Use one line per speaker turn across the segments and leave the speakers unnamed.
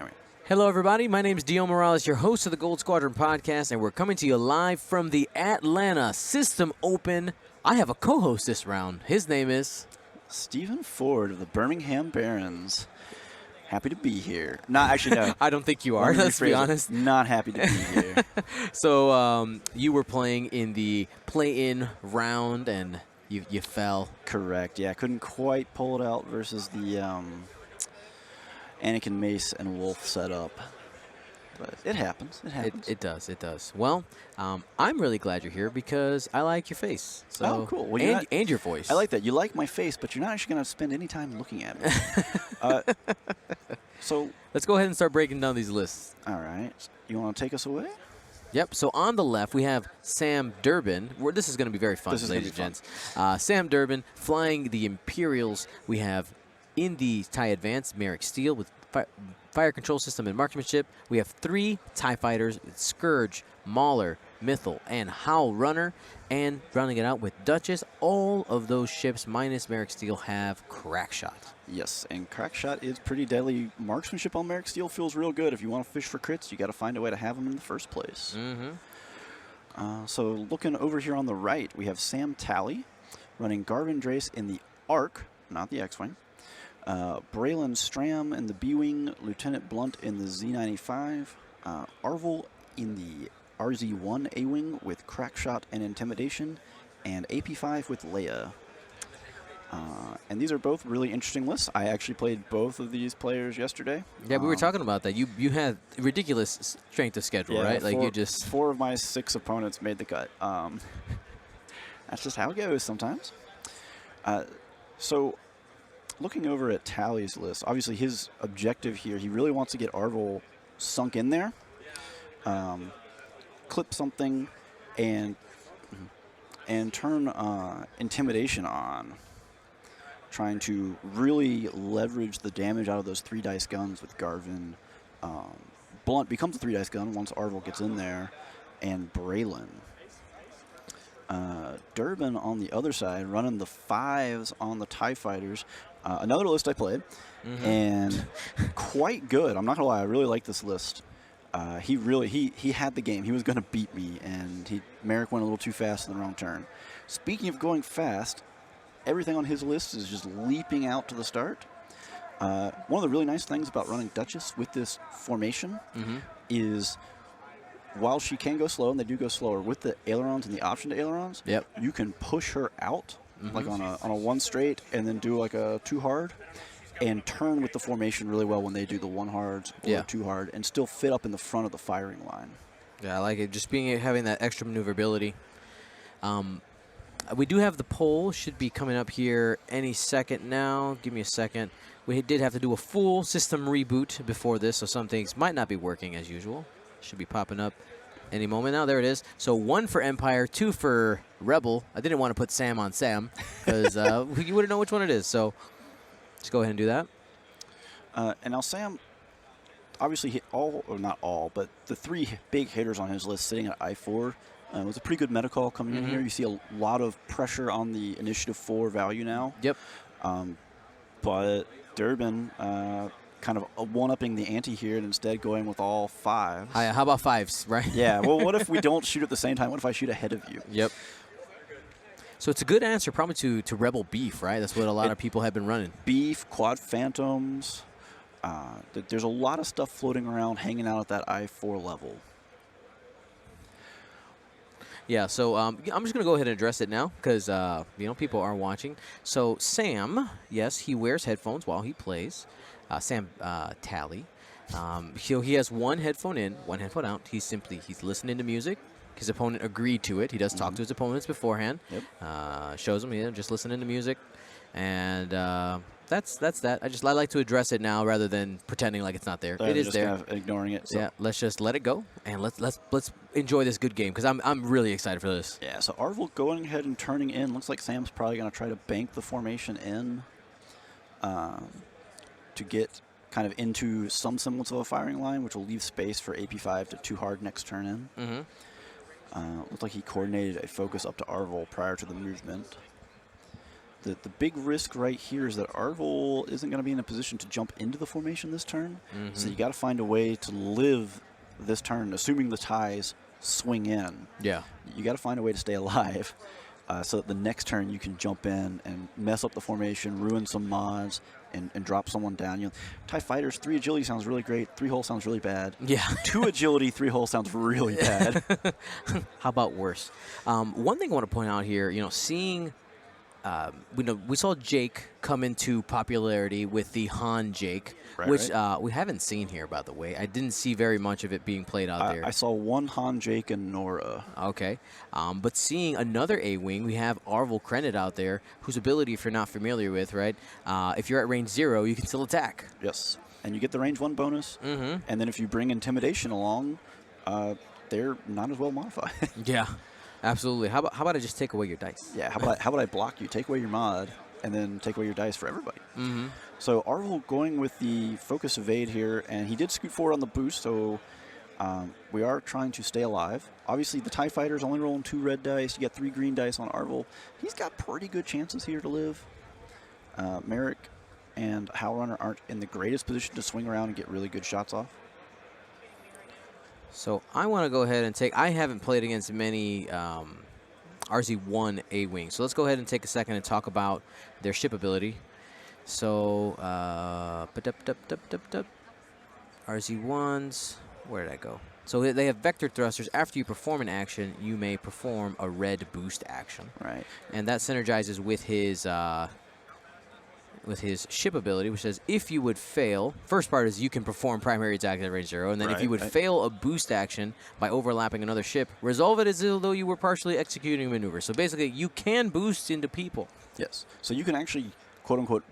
All right.
Hello, everybody. My name is Dio Morales, your host of the Gold Squadron podcast, and we're coming to you live from the Atlanta System Open. I have a co-host this round. His name is
Stephen Ford of the Birmingham Barons. Happy to be here. Not actually, no.
I don't think you are. Let's be honest.
Not happy to be here.
So you were playing in the play-in round, and you fell.
Correct. Yeah, couldn't quite pull it out versus the Anakin Mace and Wolf setup. But it happens. It happens.
It does. It does. Well, I'm really glad you're here because I like your face. So,
oh, cool. Well,
and your voice.
I like that. You like my face, but you're not actually going to spend any time looking at me. So
let's go ahead and start breaking down these lists.
All right. You want to take us away?
Yep. So on the left, we have Sam Durbin. This is going to be very fun, ladies and gents. Sam Durbin flying the Imperials. We have in the TIE Advanced Merrick Steele with fire control system and marksmanship. We have 3 TIE fighters: Scourge, Mauler, Mythal, and Howl Runner. And rounding it out with Duchess, all of those ships minus Merrick Steele have crack shot.
Yes, and crack shot is pretty deadly. Marksmanship on Merrick Steele feels real good. If you want to fish for crits, you got to find a way to have them in the first place. So looking over here on the right, we have Sam Talley running Garvin Drace in the ARC, not the X-Wing. Braylon Stram in the B-Wing, Lieutenant Blunt in the Z-95, Arvel in the RZ-1 A-Wing with crack shot and intimidation, and AP-5 with Leia. And these are both really interesting lists. I actually played both of these players yesterday.
Yeah, we were talking about that. You had ridiculous strength of schedule,
yeah,
right? Like you just
4 of my 6 opponents made the cut. That's just how it goes sometimes. So looking over at Talley's list, obviously his objective here, he really wants to get Arvel sunk in there, clip something, and turn intimidation on, trying to really leverage the damage out of those 3-dice guns with Garvin. Blunt becomes a 3-dice gun once Arvel gets in there, and Braylon. Durbin on the other side, running the 5s on the TIE Fighters. Another list I played, and quite good. I'm not going to lie, I really like this list. He had the game. He was going to beat me, and Merrick went a little too fast in the wrong turn. Speaking of going fast, everything on his list is just leaping out to the start. One of the really nice things about running Duchess with this formation is while she can go slow, and they do go slower, with the ailerons and the option to ailerons, you can push her out like on a 1 straight and then do like a 2 hard and turn with the formation really well when they do the 1 hards or 2 hard and still fit up in the front of the firing line.
Yeah, I like it. Just having that extra maneuverability. We do have the poll. Should be coming up here any second now. Give me a second. We did have to do a full system reboot before this, so some things might not be working as usual. Should be popping up any moment now. There it is. So 1 for Empire, 2 for Rebel. I didn't want to put Sam on Sam because you wouldn't know which one it is. So just go ahead and do that.
And now Sam obviously hit all, or not all, but the 3 big hitters on his list sitting at I-4. It was a pretty good meta call coming in here. You see a lot of pressure on the Initiative 4 value now.
Yep.
But Durbin kind of one-upping the ante here and instead going with all 5s.
How about 5s, right?
Yeah. Well, what if we don't shoot at the same time? What if I shoot ahead of you?
Yep. So it's a good answer probably to Rebel Beef, right? That's what a lot of people have been running. Beef,
Quad Phantoms. There's a lot of stuff floating around, hanging out at that I-4 level.
Yeah, so I'm just going to go ahead and address it now because, people are watching. So Sam, yes, he wears headphones while he plays. Sam Talley. He has 1 headphone in, 1 headphone out. He's listening to music. His opponent agreed to it. He does talk to his opponents beforehand. Yep. Shows them, just listening to music. And that's that. I like to address it now rather than pretending like it's not there. It is
just
there.
Kind of ignoring it. So.
Yeah, let's just let it go and let's enjoy this good game because I'm really excited for this.
Yeah. So Arvel going ahead and turning in. Looks like Sam's probably going to try to bank the formation in to get kind of into some semblance of a firing line, which will leave space for AP5 to 2 hard next turn in. Looks like he coordinated a focus up to Arvel prior to the movement. The big risk right here is that Arvel isn't going to be in a position to jump into the formation this turn. So you got to find a way to live this turn, assuming the ties swing in.
Yeah.
You got to find a way to stay alive so that the next turn you can jump in and mess up the formation, ruin some mods, and drop someone down. You know, TIE Fighters, 3 agility sounds really great. 3 hull sounds really bad.
Yeah.
2 agility, 3 hull sounds really bad.
How about worse? One thing I want to point out here, you know, seeing, we saw Jake come into popularity with the Han Jake, which we haven't seen here, by the way. I didn't see very much of it being played out there.
I saw 1 Han Jake and Nora.
Okay. But seeing another A-Wing, we have Arvel Krennet out there, whose ability, if you're not familiar with, right, if you're at range 0, you can still attack.
Yes. And you get the range 1 bonus. And then if you bring Intimidation along, they're not as well modified.
Yeah. Absolutely. How about I just take away your dice?
Yeah, how about I block you, take away your mod, and then take away your dice for everybody. So Arvel going with the focus evade here, and he did scoot forward on the boost, so we are trying to stay alive. Obviously, the TIE Fighter's only rolling 2 red dice. You get 3 green dice on Arvel. He's got pretty good chances here to live. Merrick and Howlrunner aren't in the greatest position to swing around and get really good shots off.
So I want to go ahead and take. I haven't played against many RZ-1 A-Wings, so let's go ahead and take a second and talk about their ship ability. So RZ-1s, where did I go? So they have vector thrusters. After you perform an action, you may perform a red boost action.
Right.
And that synergizes with his ship ability, which says if you would fail, first part is you can perform primary attack at range 0, and then if you would fail a boost action by overlapping another ship, resolve it as though you were partially executing a maneuver. So basically, you can boost into people.
Yes. So you can actually, quote unquote,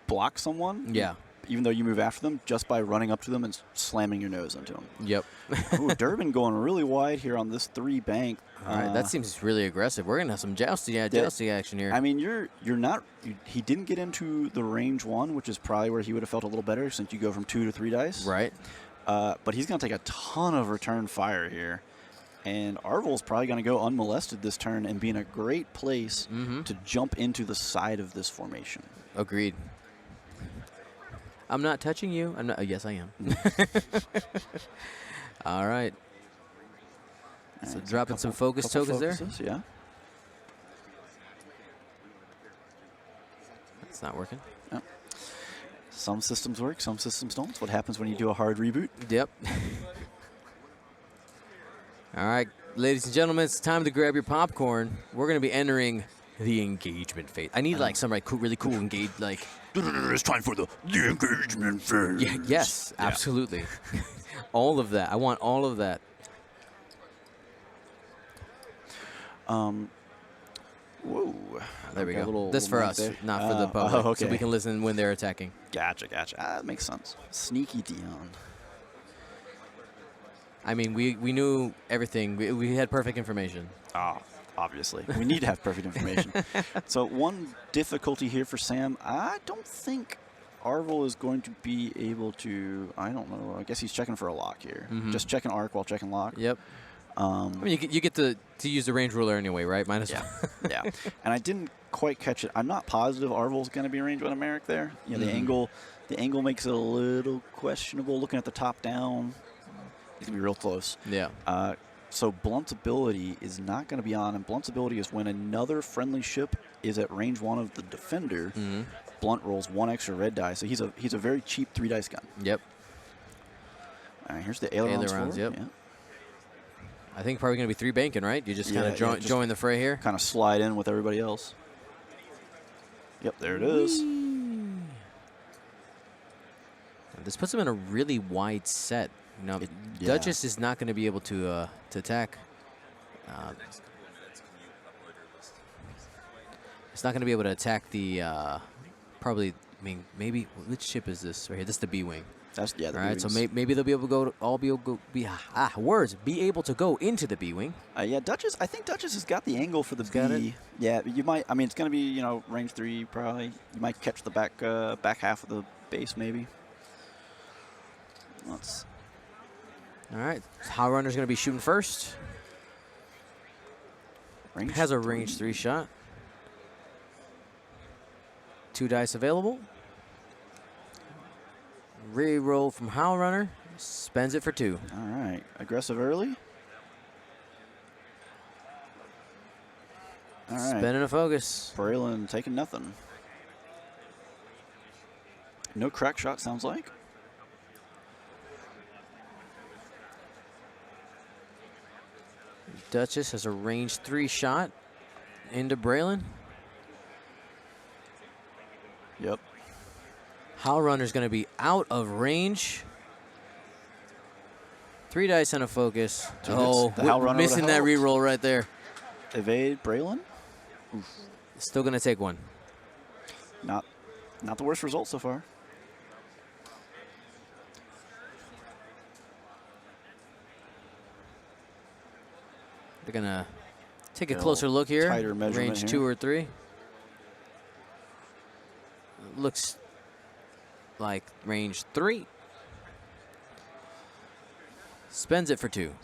block someone.
Yeah.
Even though you move after them, just by running up to them and slamming your nose into them.
Yep.
Ooh, Durbin going really wide here on this 3 bank.
All right, that seems really aggressive. We're gonna have some jousting action here.
I mean, you're not. He didn't get into the range 1, which is probably where he would have felt a little better since you go from 2 to 3 dice.
Right.
But he's gonna take a ton of return fire here, and Arvel's probably gonna go unmolested this turn and be in a great place to jump into the side of this formation.
Agreed. I'm not touching you. I'm not. Yes, I am. All right. So dropping some focus tokens there.
Yeah.
That's not working.
Yep. Some systems work, some systems don't. It's what happens when you do a hard reboot.
Yep. All right, ladies and gentlemen, it's time to grab your popcorn. We're going to be entering the engagement phase. I need like some really cool engage like.
It's time for the engagement phase.
Yeah, yes, absolutely. All of that. I want all of that.
Whoa.
There we go.
Little
for us,
there.
not for the public.
Okay.
So we can listen when they're attacking.
Gotcha. That makes sense. Sneaky Dion.
I mean, we knew everything. We had perfect information.
Obviously. We need to have perfect information. So one difficulty here for Sam, I don't think Arvel is going to be able to, I don't know, I guess he's checking for a lock here. Just checking arc while checking lock.
Yep. I mean, you get to use the range ruler anyway, right? Might as well.
Yeah. And I didn't quite catch it. I'm not positive Arvel's going to be range 1 of Merrick there. You know, the angle makes it a little questionable. Looking at the top down, it's going to be real close.
Yeah.
So Blunt's ability is not going to be on, and Blunt's ability is when another friendly ship is at range 1 of the defender, Blunt rolls 1 extra red die. So he's a very cheap 3 dice gun.
Yep.
All right, here's the ailerons.
Yep.
Yeah.
I think probably going to be 3 banking, right? You just kind of join the fray here.
Kind of slide in with everybody else. Yep, there it is.
This puts him in a really wide set. You know, Duchess is not going to be able to attack. It's not going to be able to attack the probably. I mean, maybe which ship is this right here? This is the B-wing.
That's the
all right.
B-wings.
So maybe they'll be able to be able to go into the B-wing.
Yeah, Duchess. I think Duchess has got the angle for the B. Yeah, you might. I mean, it's going to be range 3 probably. You might catch the back half of the base maybe. Let's.
All right, Howlrunner's going to be shooting first. Has a range 3 shot. 2 dice available. Reroll from Howl Runner. Spends it for 2.
All right. Aggressive early. All right.
Spending a focus.
Braylon taking nothing. No crack shot, sounds like.
Duchess has a range 3 shot into Braylon.
Yep.
Howl Runner's going to be out of range. 3 dice and a focus. Oh,
the Howl Runner
missing that
would've helped.
reroll right there.
Evade Braylon.
Still going to take 1.
Not the worst result so far.
They're going to take a closer look here.
Tighter measurement
Range
here.
2 or 3. Looks like range 3. Spends it for 2.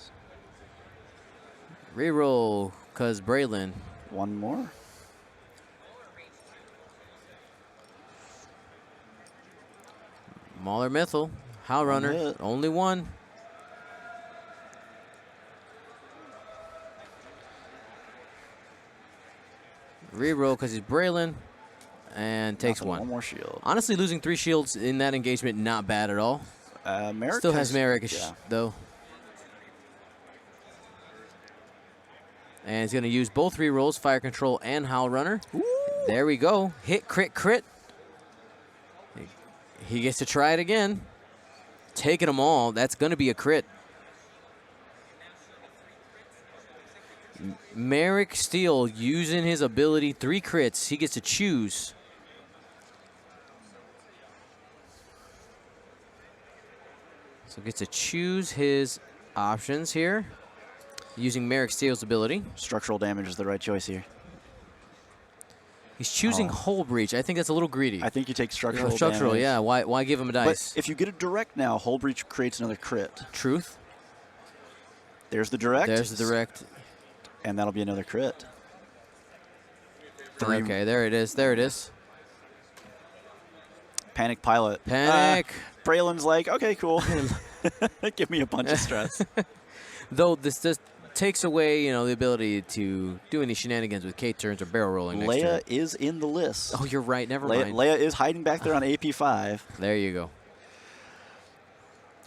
Reroll, because Braylon.
1 more.
Mauler Mythal. Howl Runner.
hit.
Only 1. Reroll because he's Braylon. And takes
Nothing,
1.
1 more shield.
Honestly, losing 3 shields in that engagement, not bad at all.
Merrick
Still has Merrick,
yeah.
though. And he's going to use both rerolls, Fire Control and Howl Runner.
Ooh.
There we go. Hit, crit, crit. He gets to try it again. Taking them all. That's going to be a crit. Merrick Steele using his ability. 3 crits. He gets to choose. So gets to choose his options here. Using Merrick Steele's ability.
Structural damage is the right choice here.
He's choosing Hull Breach. I think that's a little greedy.
I think you take structural
Structural,
damage.
yeah. Why give him a dice?
But if you get a direct now, Hull Breach creates another crit.
Truth.
There's the direct.
There's the direct.
And that'll be another crit. 3.
Okay, there it is. There it is.
Panic Pilot.
Panic.
Braylon's like, okay, cool. Give me a bunch of stress.
Though this just takes away, the ability to do any shenanigans with K turns or barrel rolling next turn.
Leia is in the list.
Oh, you're right. Never mind.
Leia is hiding back there on AP5.
There you go.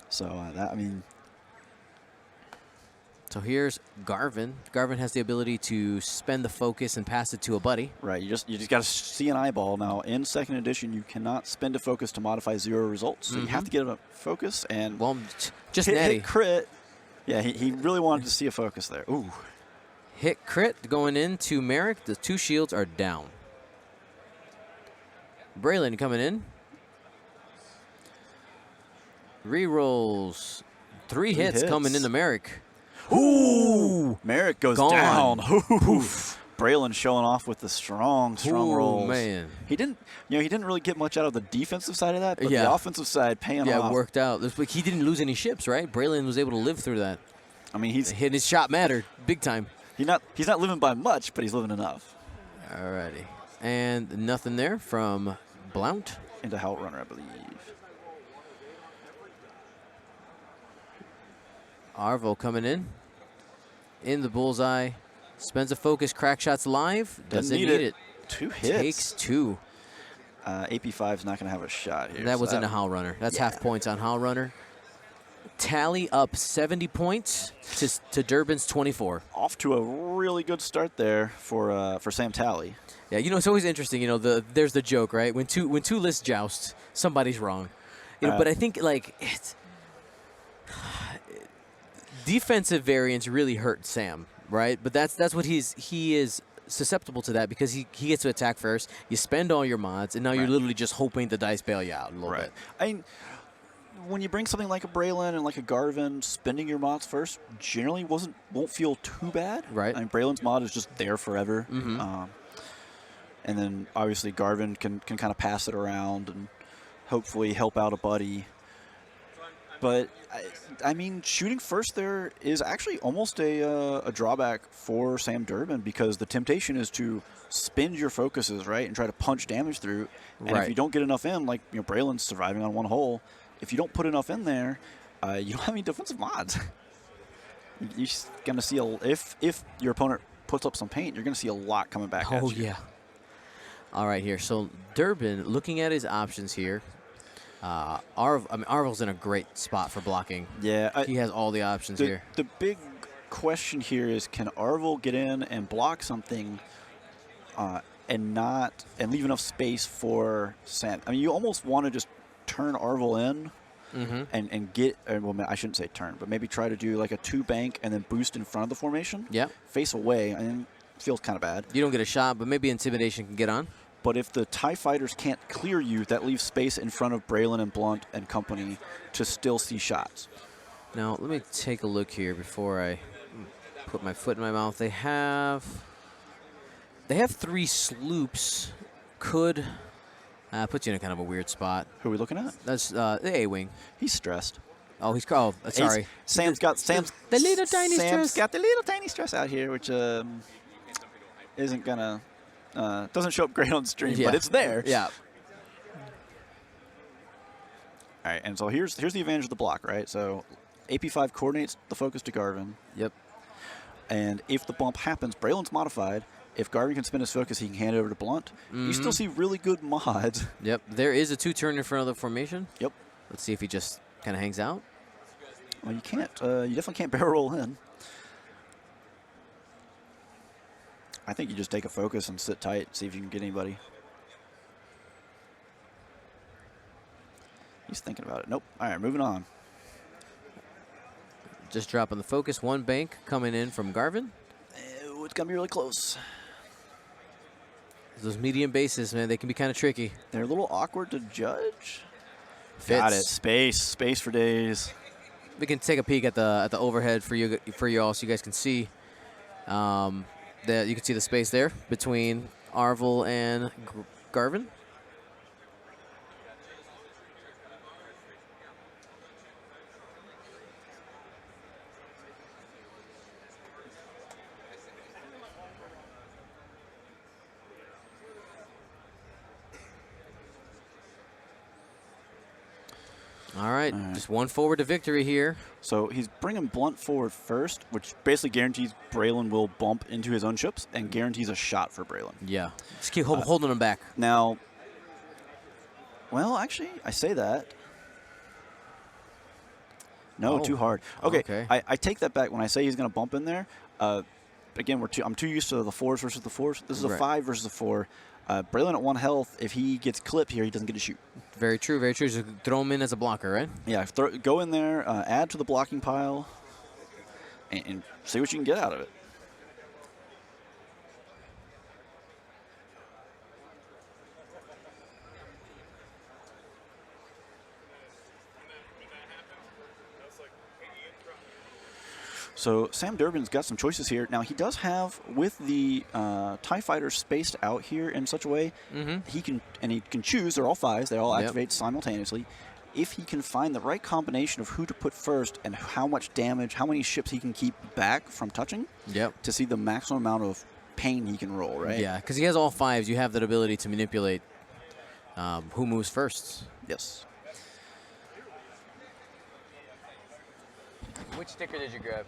So
So here's Garvin. Garvin has the ability to spend the focus and pass it to a buddy.
right. You just got to see an eyeball. Now in 2nd edition, you cannot spend a focus to modify 0 results. So you have to get a focus and
Well, just
hit
natty.
crit. Yeah, he really wanted to see a focus there. Ooh.
Hit crit going into Merrick. The 2 shields are down. Braylon coming in. Rerolls. 3 hits coming into Merrick.
Ooh! Merrick goes
Gone.
down. Poof. Braylon showing off with the strong
Ooh,
rolls.
man.
He didn't really get much out of the defensive side of that, but
Yeah.
the offensive side paying
Yeah,
off.
it worked out. He didn't lose any ships, right? Braylon was able to live through that.
I mean, he's
His shot mattered big time.
he's not living by much, but he's living enough.
Alrighty. And nothing there from Blount.
Into Howl Runner, I believe.
Arvo coming in the bullseye. Spends a focus, crack shots live. Doesn't need it.
2 hits.
Takes 2.
AP5's not going to have a shot here.
That
so
was in a Howl Runner. That's half points on Howl Runner. Tally up 70 points to Durbin's 24.
Off to a really good start there for Sam Talley.
Yeah, it's always interesting. There's the joke, right? When two lists joust, somebody's wrong. But I think it's defensive variance really hurt Sam, right? But that's what he is susceptible to that because he gets to attack first. You spend all your mods, and now you're literally just hoping the dice bail you out a little bit.
I mean, when you bring something like a Braylon and like a Garvin, spending your mods first generally won't feel too bad.
Right.
I mean, Braylon's mod is just there forever.
Mm-hmm.
And then obviously Garvin can kind of pass it around and hopefully help out a buddy. But, I mean, shooting first there is actually almost a drawback for Sam Durbin because the temptation is to spin your focuses, right, and try to punch damage through. And if
Right.
you don't get enough in, like, Braylon's surviving on one hole, if you don't put enough in there, you don't have any defensive mods. You're going to see, if your opponent puts up some paint, you're going to see a lot coming back at you.
Oh, yeah. All right, here. So Durbin, looking at his options here, Arvel's in a great spot for blocking.
Yeah.
He has all the options here.
The big question here is, can Arvel get in and block something and leave enough space for Sam? I mean, you almost want to just turn Arvel in and get, well, I shouldn't say turn, but maybe try to do like a 2-bank and then boost in front of the formation.
Yeah.
Face away. I mean, feels kind of bad.
You don't get a shot, but maybe Intimidation can get on.
But if the TIE fighters can't clear you, that leaves space in front of Braylon and Blunt and company to still see shots.
Now, let me take a look here before I put my foot in my mouth. They have 3 sloops. Could put you in a kind of a weird spot.
Who are we looking at?
That's the A-wing.
He's stressed.
Oh, he's sorry.
Sam's got
the little tiny
Sam's
stress.
got the little tiny stress out here, which isn't gonna doesn't show up great on stream, but it's there.
Yeah.
All right, and so here's the advantage of the block, right? So AP5 coordinates the focus to Garvin.
Yep.
And if the bump happens, Braylon's modified. If Garvin can spin his focus, he can hand it over to Blunt. You still see really good mods.
Yep. There is a 2-turn in front of the formation.
Yep.
Let's see if he just kind of hangs out.
Well, you can't. You definitely can't barrel roll in. I think you just take a focus and sit tight, see if you can get anybody. He's thinking about it. Nope. All right, moving on.
Just dropping the focus. 1 bank coming in from Garvin.
Oh, it's going to be really close.
Those medium bases, man, they can be kind of tricky.
They're a little awkward to judge.
Fits.
Got it. Space for days.
We can take a peek at the overhead for you all, so you guys can see. That you can see the space there between Arvel and Garvin. All right, just 1 forward to victory here.
So he's bringing Blunt forward first, which basically guarantees Braylon will bump into his own ships and guarantees a shot for Braylon.
Yeah, just keep holding him back.
Now, well, actually, I say that. No, too hard. Okay. I take that back when I say he's going to bump in there. Again, I'm too used to the 4s versus the 4s. This is a 5 versus a 4. Braylon at 1 health, if he gets clipped here, he doesn't get to shoot.
Very true, very true. Just throw him in as a blocker, right?
Yeah, go in there, add to the blocking pile, and see what you can get out of it. So Sam Durbin's got some choices here. Now he does have, with the TIE fighters spaced out here in such a way, he can choose. They're all 5s. They all activate simultaneously. If he can find the right combination of who to put first and how much damage, how many ships he can keep back from touching, to see the maximum amount of pain he can roll, right?
Yeah, because he has all 5s. You have that ability to manipulate who moves first.
Yes.
Which sticker did you grab?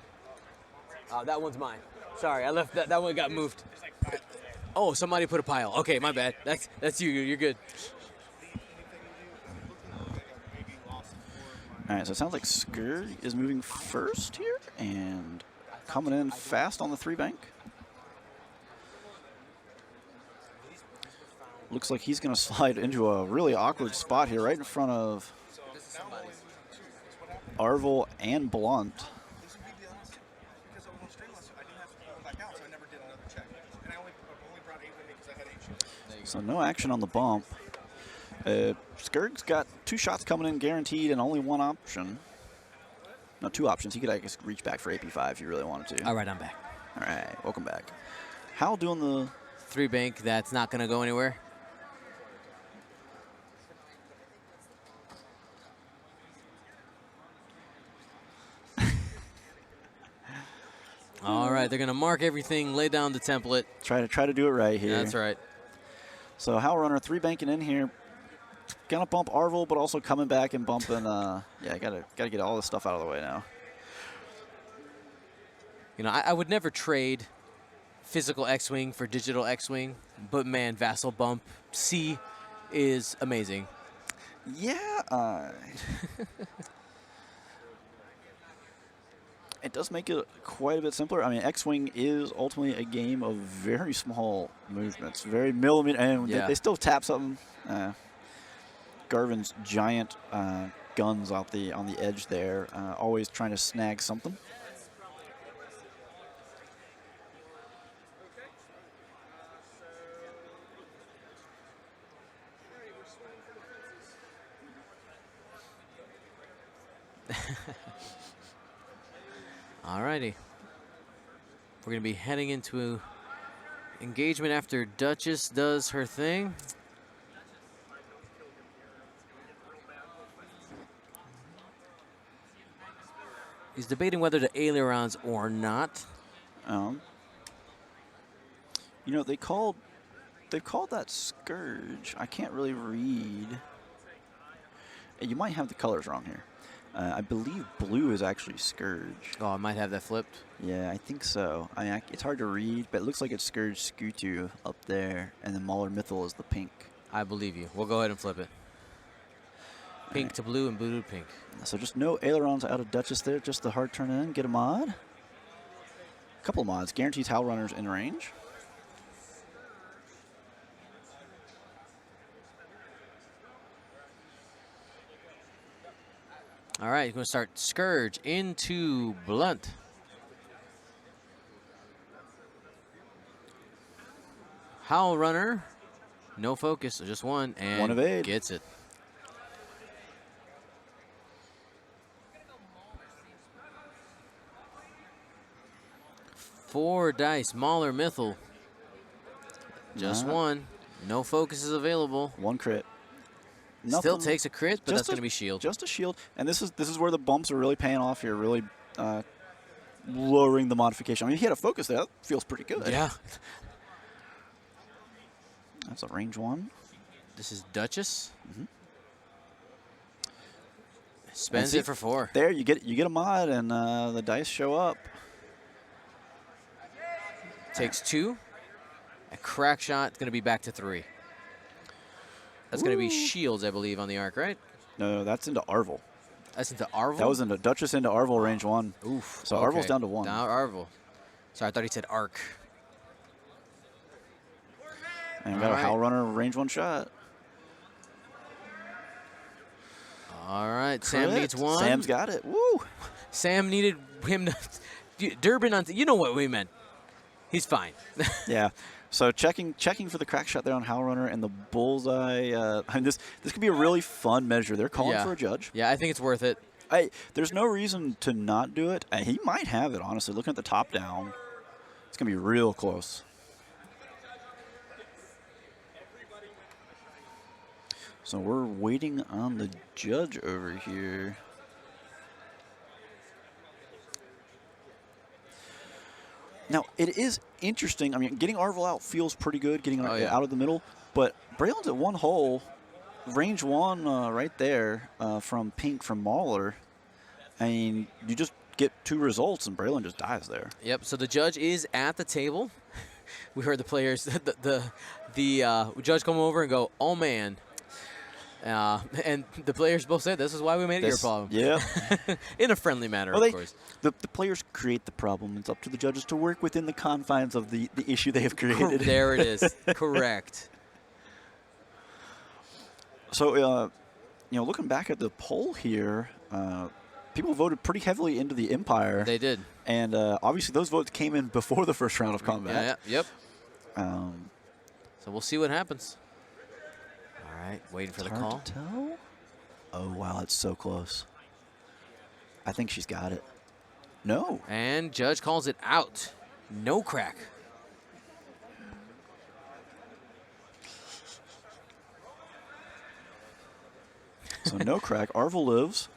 That one's mine. Sorry, I left that one got moved. Oh, somebody put a pile. Okay, my bad. That's you. You're good.
All right, so it sounds like Skurg is moving first here and coming in fast on the 3-bank. Looks like he's going to slide into a really awkward spot here right in front of Arvel and Blunt. So no action on the bump. Skurg's got 2 shots coming in guaranteed and only 1 option. No, 2 options. He could, I guess, reach back for AP5 if he really wanted to.
All right, I'm back.
All right, welcome back. Hal doing the
3-bank, that's not going to go anywhere. right, they're going to mark everything, lay down the template.
Try to do it right here.
That's right.
So Howl Runner 3 banking in here. Gonna bump Arvel, but also coming back and bumping. Yeah, gotta get all this stuff out of the way now.
You know, I would never trade physical X-Wing for digital X-Wing, but man, Vassal Bump C is amazing.
Yeah. It does make it quite a bit simpler. I mean, X-Wing is ultimately a game of very small movements, very millimeter, and they still tap something. Garvin's giant guns on the edge there, always trying to snag something.
Alrighty. We're going to be heading into engagement after Duchess does her thing. He's debating whether to ailerons or not.
You know, they've called that Scourge. I can't really read. You might have the colors wrong here. I believe blue is actually Scourge.
Oh, I might have that flipped.
Yeah, I think so. I mean, it's hard to read, but it looks like it's Scourge Scutu up there, and then Mauler Mythal is the pink.
I believe you. We'll go ahead and flip it. Pink to blue and blue to pink.
So just no ailerons out of Duchess there, just the hard turn in, get a mod. A couple of mods, guarantees Howl Runners in range.
All right, he's going to start Scourge into Blunt. Howl Runner, no focus, just one, and
one evade.
Gets it. Four dice, Mauler Mythal. Just one. No focus is available.
One crit.
Still takes a crit, but that's going to be shield.
Just a shield. And this is where the bumps are really paying off here, really lowering the modification. I mean, he had a focus there. That feels pretty good.
Yeah.
That's a range one.
This is Duchess.
Mm-hmm.
Spends it for 4.
There, you get a mod, and the dice show up.
Takes 2. A crack shot. It's going to be back to 3. That's going to be shields, I believe, on the arc, right?
No, that's into Arvel.
That's into Arvel?
That was into Duchess into Arvel range 1.
Oof.
So Arvel's down to 1.
Now Arvel. Sorry, I thought he said arc.
And we got a Howl Runner range 1 shot.
All right, Sam needs 1.
Sam's got it. Woo!
Sam needed him to... Durbin on... You know what we meant. He's fine.
Yeah. So checking for the crack shot there on Howl Runner and the bullseye. I mean, this could be a really fun measure. They're calling for a judge.
Yeah, I think it's worth it.
There's no reason to not do it. He might have it, honestly. Looking at the top down, it's going to be real close. So we're waiting on the judge over here. Now, it is interesting. I mean, getting Arvel out feels pretty good, getting out of the middle. But Braylon's at 1 hole, range 1 right there from Pink from Mauler. I mean, you just get 2 results, and Braylon just dies there.
Yep, so the judge is at the table. We heard the players, the judge come over and go, oh, man. And the players both said this is why we made it your problem.
Yeah.
In a friendly manner,
well,
of course.
The players create the problem. It's up to the judges to work within the confines of the issue they have created.
There it is. Correct.
So, you know, looking back at the poll here, people voted pretty heavily into the Empire.
They did.
And obviously those votes came in before the first round of combat.
Yeah, yep. So we'll see what happens. All right, waiting for the call.
Hard to tell. Oh, wow, it's so close. I think she's got it. No.
And judge calls it out. No crack.
So no crack. Arvel lives.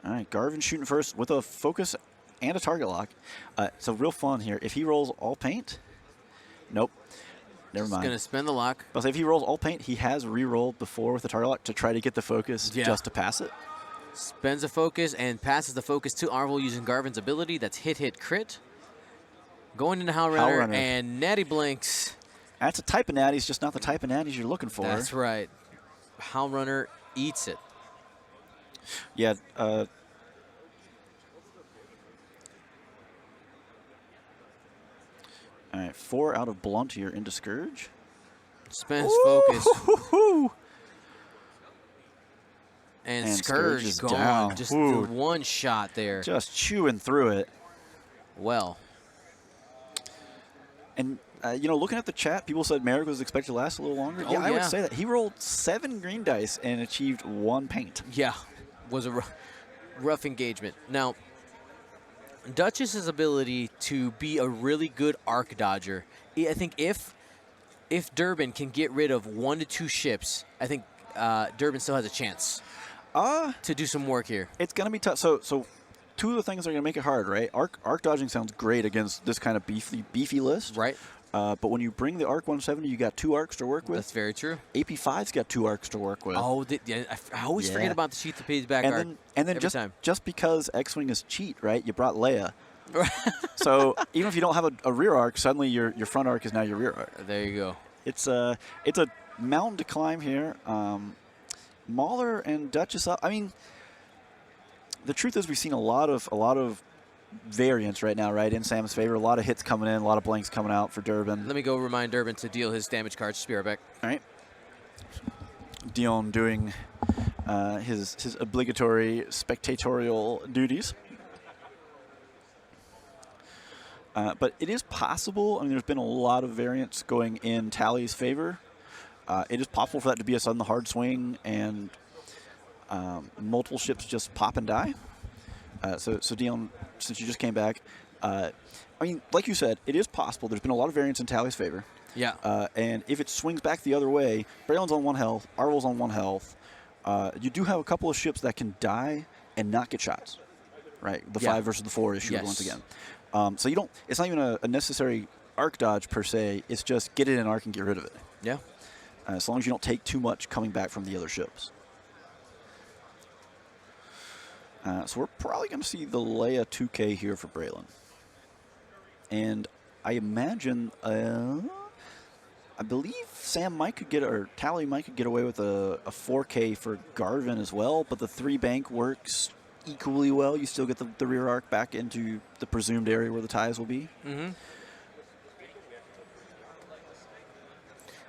All right, Garvin shooting first with a focus and a target lock. So real fun here. If he rolls all paint, nope, never mind.
He's going to spend the lock.
But if he rolls all paint, he has re-rolled before with the target lock to try to get the focus just to pass it.
Spends a focus and passes the focus to Arvel using Garvin's ability. That's hit, crit. Going into Howl Runner, and Natty blinks.
That's a type of natties, just not the type of natties you're looking for.
That's right. Howl Runner eats it.
Yeah. All right, 4 out of Blunt here into Scourge.
Spends focus. And
Scourge
Scourge
is
gone.
down.
Just the one shot there.
Just chewing through it.
Well.
And, looking at the chat, people said Merrick was expected to last a little longer.
Oh,
yeah, I would say that. He rolled 7 green dice and achieved 1 paint.
Yeah, was a rough engagement. Now, Duchess's ability to be a really good arc dodger, I think if Durbin can get rid of 1 to 2 ships, I think Durbin still has a chance to do some work here.
It's going to be tough. So 2 of the things that are going to make it hard, right? Arc dodging sounds great against this kind of beefy list.
Right.
But when you bring the Arc 170, you got 2 arcs to work with.
That's very true.
AP5's got 2 arcs to work with.
Oh, I always forget about the sheath to page back arc.
And then just because X-Wing is cheat, right? You brought Leia. So even if you don't have a rear arc, suddenly your front arc is now your rear arc.
There you go.
It's a mountain to climb here. Mauler and Duchess up. I mean, the truth is we've seen a lot of variance right now, right, in Sam's favor. A lot of hits coming in, a lot of blanks coming out for Durbin.
Let me go remind Durbin to deal his damage cards. Just be right back.
All right. Dion doing his obligatory spectatorial duties. But it is possible. I mean, there's been a lot of variance going in Tally's favor. It is possible for that to be a sudden hard swing and multiple ships just pop and die. So Dion, since you just came back, I mean, like you said, it is possible. There's been a lot of variance in Tally's favor.
Yeah.
And if it swings back the other way, Braylon's on 1 health, Arvel's on 1 health. You do have a couple of ships that can die and not get shots, right? The 5 versus the 4 issue once again. So you don't. It's not even a necessary arc dodge per se. It's just get it in arc and get rid of it.
Yeah.
As long as you don't take too much coming back from the other ships. So we're probably going to see the Leia 2K here for Braylon. And I imagine, I believe Sam might could get, or Tally might could get away with a 4K for Garvin as well, but the 3 bank works equally well. You still get the rear arc back into the presumed area where the ties will be.
Mm-hmm.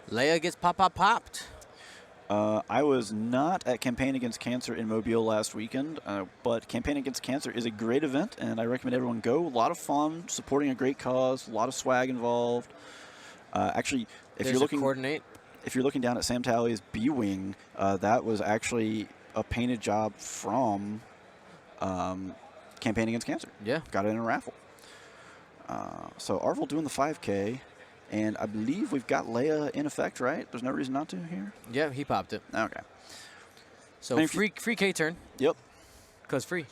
Leia gets popped.
I was not at Campaign Against Cancer in Mobile last weekend, but Campaign Against Cancer is a great event, and I recommend everyone go. A lot of fun, supporting a great cause, a lot of swag involved. Actually, if you're looking down at Sam Tally's B-Wing, that was actually a painted job from Campaign Against Cancer.
Yeah.
Got it in a raffle. So Arvel doing the 5K. And I believe we've got Leia in effect, right? There's no reason not to here?
Yeah, he popped it.
Okay.
So free K turn.
Yep.
Because free.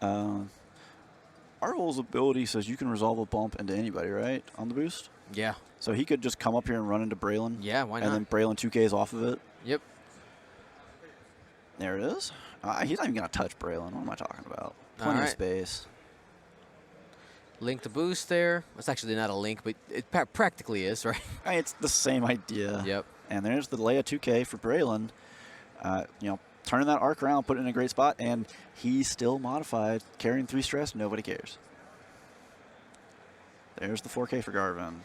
Arvel's ability says you can resolve a bump into anybody, right? On the boost?
Yeah.
So he could just come up here and run into Braylon.
Yeah, why not?
And then Braylon 2Ks off of it.
Yep.
There it is. He's not even going to touch Braylon. What am I talking about? Plenty of space.
Link the boost there. It's actually not a link, but it practically is, right?
It's the same idea.
Yep.
And there's the Leia 2K for Braylon. Turning that arc around, put it in a great spot, and he's still modified, carrying 3 stress, nobody cares. There's the 4K for Garvin.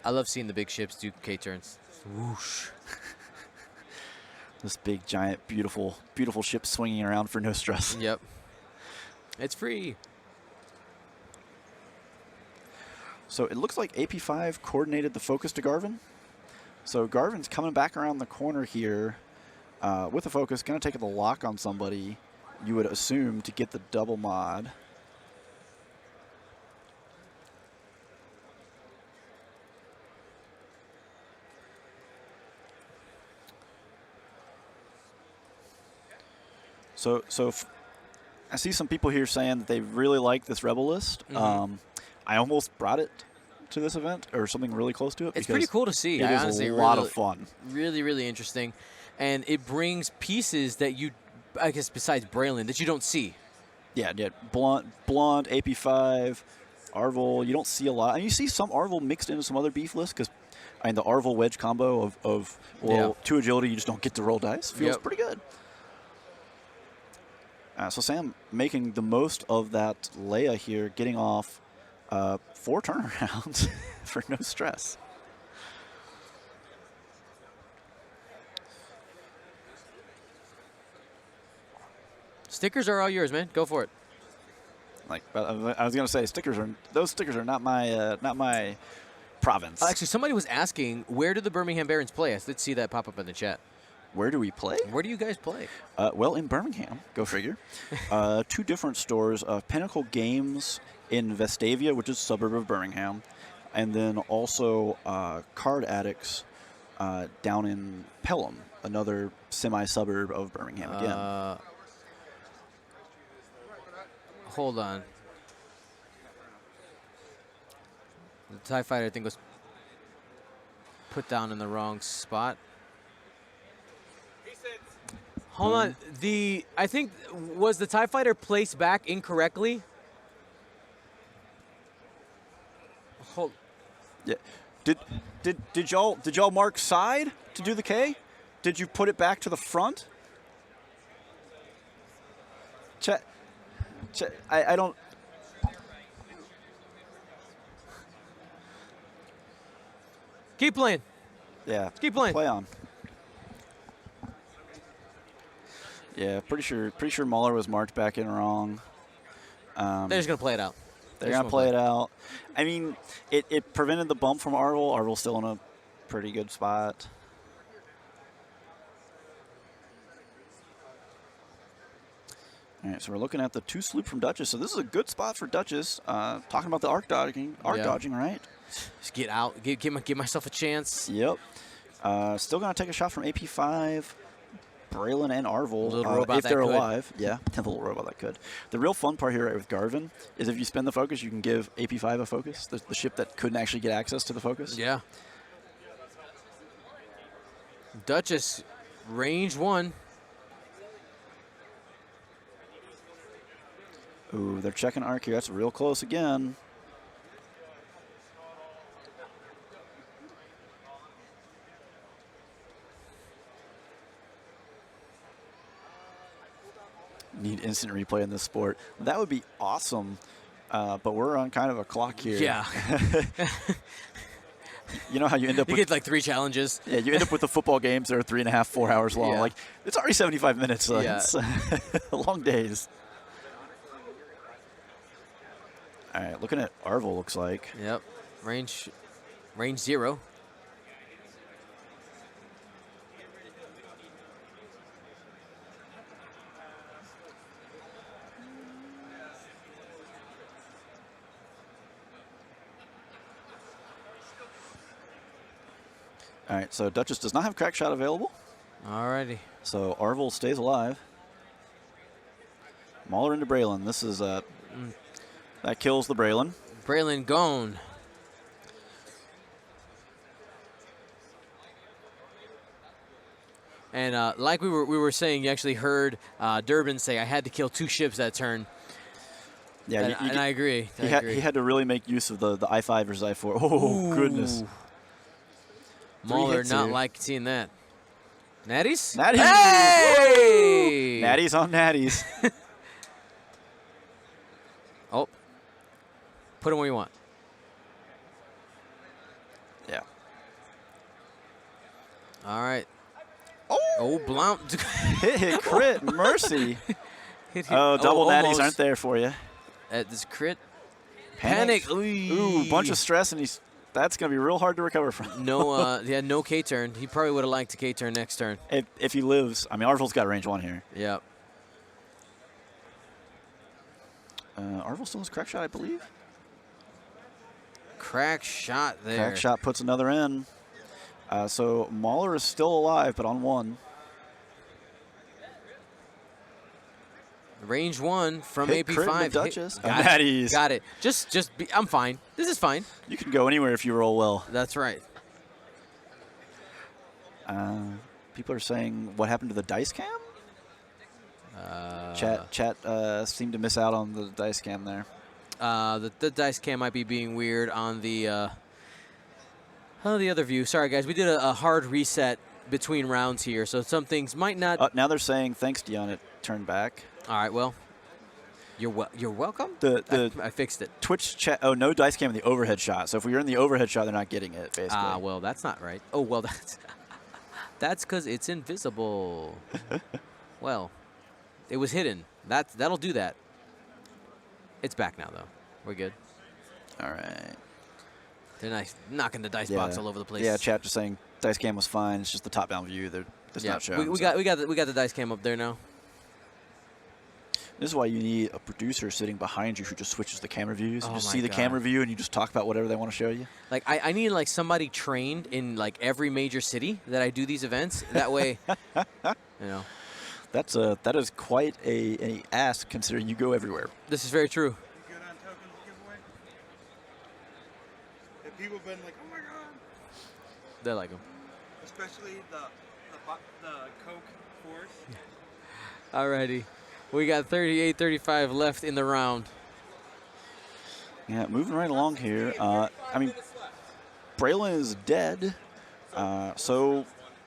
I love seeing the big ships do K turns. Whoosh.
This big, giant, beautiful, beautiful ship swinging around for no stress.
Yep. It's free.
So it looks like AP5 coordinated the focus to Garvin. So Garvin's coming back around the corner here with the focus, going to take the lock on somebody, you would assume, to get the double mod. I see some people here saying that they really like this Rebel list. I almost brought it to this event or something really close to it.
It's pretty cool to see.
It is a lot of fun.
Really, really interesting. And it brings pieces that you, I guess, besides Braylon, that you don't see.
Yeah. Blonde, AP5, Arvel. You don't see a lot. And you see some Arvel mixed into some other beef lists because, I mean, the Arvel wedge combo of 2 agility, you just don't get to roll dice. Feels pretty good. So Sam making the most of that Leia here, getting off 4 turnarounds for no stress.
Stickers are all yours, man. Go for it.
Like I was gonna say, those stickers are not my province.
Actually, somebody was asking, where do the Birmingham Barons play? I did see that pop up in the chat.
Where do we play?
Where do you guys play?
Well, in Birmingham. Go figure. 2 different stores. Pinnacle Games in Vestavia, which is a suburb of Birmingham, and then also Card Addicts down in Pelham, another semi-suburb of Birmingham again.
Hold on. The TIE Fighter, I think, was put down in the wrong spot. Hold on. I think, was the TIE Fighter placed back incorrectly? Hold.
Yeah. Did y'all mark side to do the K? Did you put it back to the front? I don't.
Keep playing.
Yeah.
Keep playing.
Play on. Yeah, pretty sure Mueller was marked back in wrong.
They're just gonna play it out.
They're gonna play it out. I mean, it prevented the bump from Arvel. Arvel's still in a pretty good spot. All right, so we're looking at the 2 sloop from Duchess. So this is a good spot for Duchess. Talking about the arc dodging, right?
Just get out. Give myself a chance.
Yep. Still gonna take a shot from AP5. Braylon and Arvel, if they're alive. Yeah, the little robot that could. The real fun part here right, with Garvin is if you spend the focus, you can give AP5 a focus, the ship that couldn't actually get access to the focus.
Yeah. Duchess, range 1.
Ooh, they're checking arc here. That's real close again. Need instant replay in this sport. That would be awesome, but we're on kind of a clock here.
Yeah.
You know how you end up
you
with
get like 3 challenges.
Yeah, you end up with the football games that are 3.5, 4 hours long.
Yeah.
Like, it's already 75 minutes.
Yeah.
It's long days. All right, looking at Arvel, looks like.
Yep. Range 0.
All right, so Duchess does not have crack shot available.
Alrighty.
So Arvel stays alive. Mauler into Braylon. This is that kills the Braylon.
Braylon gone. And like we were saying, you actually heard Durbin say, "I had to kill 2 ships that turn."
Yeah,
and I agree.
He had to really make use of the I-5 versus I-4. Oh, goodness.
Mauler not like seeing that. Natties?
Natties!
Hey!
Natties on natties.
Oh. Put him where you want.
Yeah.
All right.
Oh,
Blount.
hit crit. Mercy.
Hit.
Oh, double natties
almost.
aren't there for you.
At this crit.
Panic.
Ooh,
Ooh, bunch of stress, and that's going to be real hard to recover from.
No K-turn. He probably would have liked to K-turn next turn.
If he lives. I mean, Arvel's got range 1 here.
Yep.
Arvel still has crack shot, I believe.
Crack shot there.
Crack shot puts another in. So Mauler is still alive, but on 1.
Range 1 from
Hit crit
AP5.
with Duchess.
Got
That
it.
is.
Got it. I'm fine. This is fine.
You can go anywhere if you roll well.
That's right.
People are saying, what happened to the dice cam? Chat seemed to miss out on the dice cam there.
The dice cam might be being weird on the other view. Sorry, guys. We did a hard reset between rounds here, so some things might not.
Now they're saying, thanks, Dion, it turned back.
All right, well, you're welcome. I fixed it.
Twitch chat. Oh, no dice cam in the overhead shot. So if you're in the overhead shot, they're not getting it, basically.
Well, that's not right. Oh, well, that's because it's invisible. Well, it was hidden. That'll do that. It's back now, though. We're good.
All right.
They're nice, knocking the dice box all over the place.
Yeah, chat just saying dice cam was fine. It's just the top-down view. It's not showing.
We got the dice cam up there now.
This is why you need a producer sitting behind you who just switches the camera views. You just see the
God.
camera view and you just talk about whatever they want to show you.
Like I need like somebody trained in like every major city that I do these events. That way, you know.
That is quite a ask considering you go everywhere.
This is very true.
Good on tokens giveaway? Have people been like, oh my god?
They like them.
Especially the Coke Force.
Alrighty. We got 38-35 left in the round.
Yeah, moving right along here. I mean, Braylon is dead. So,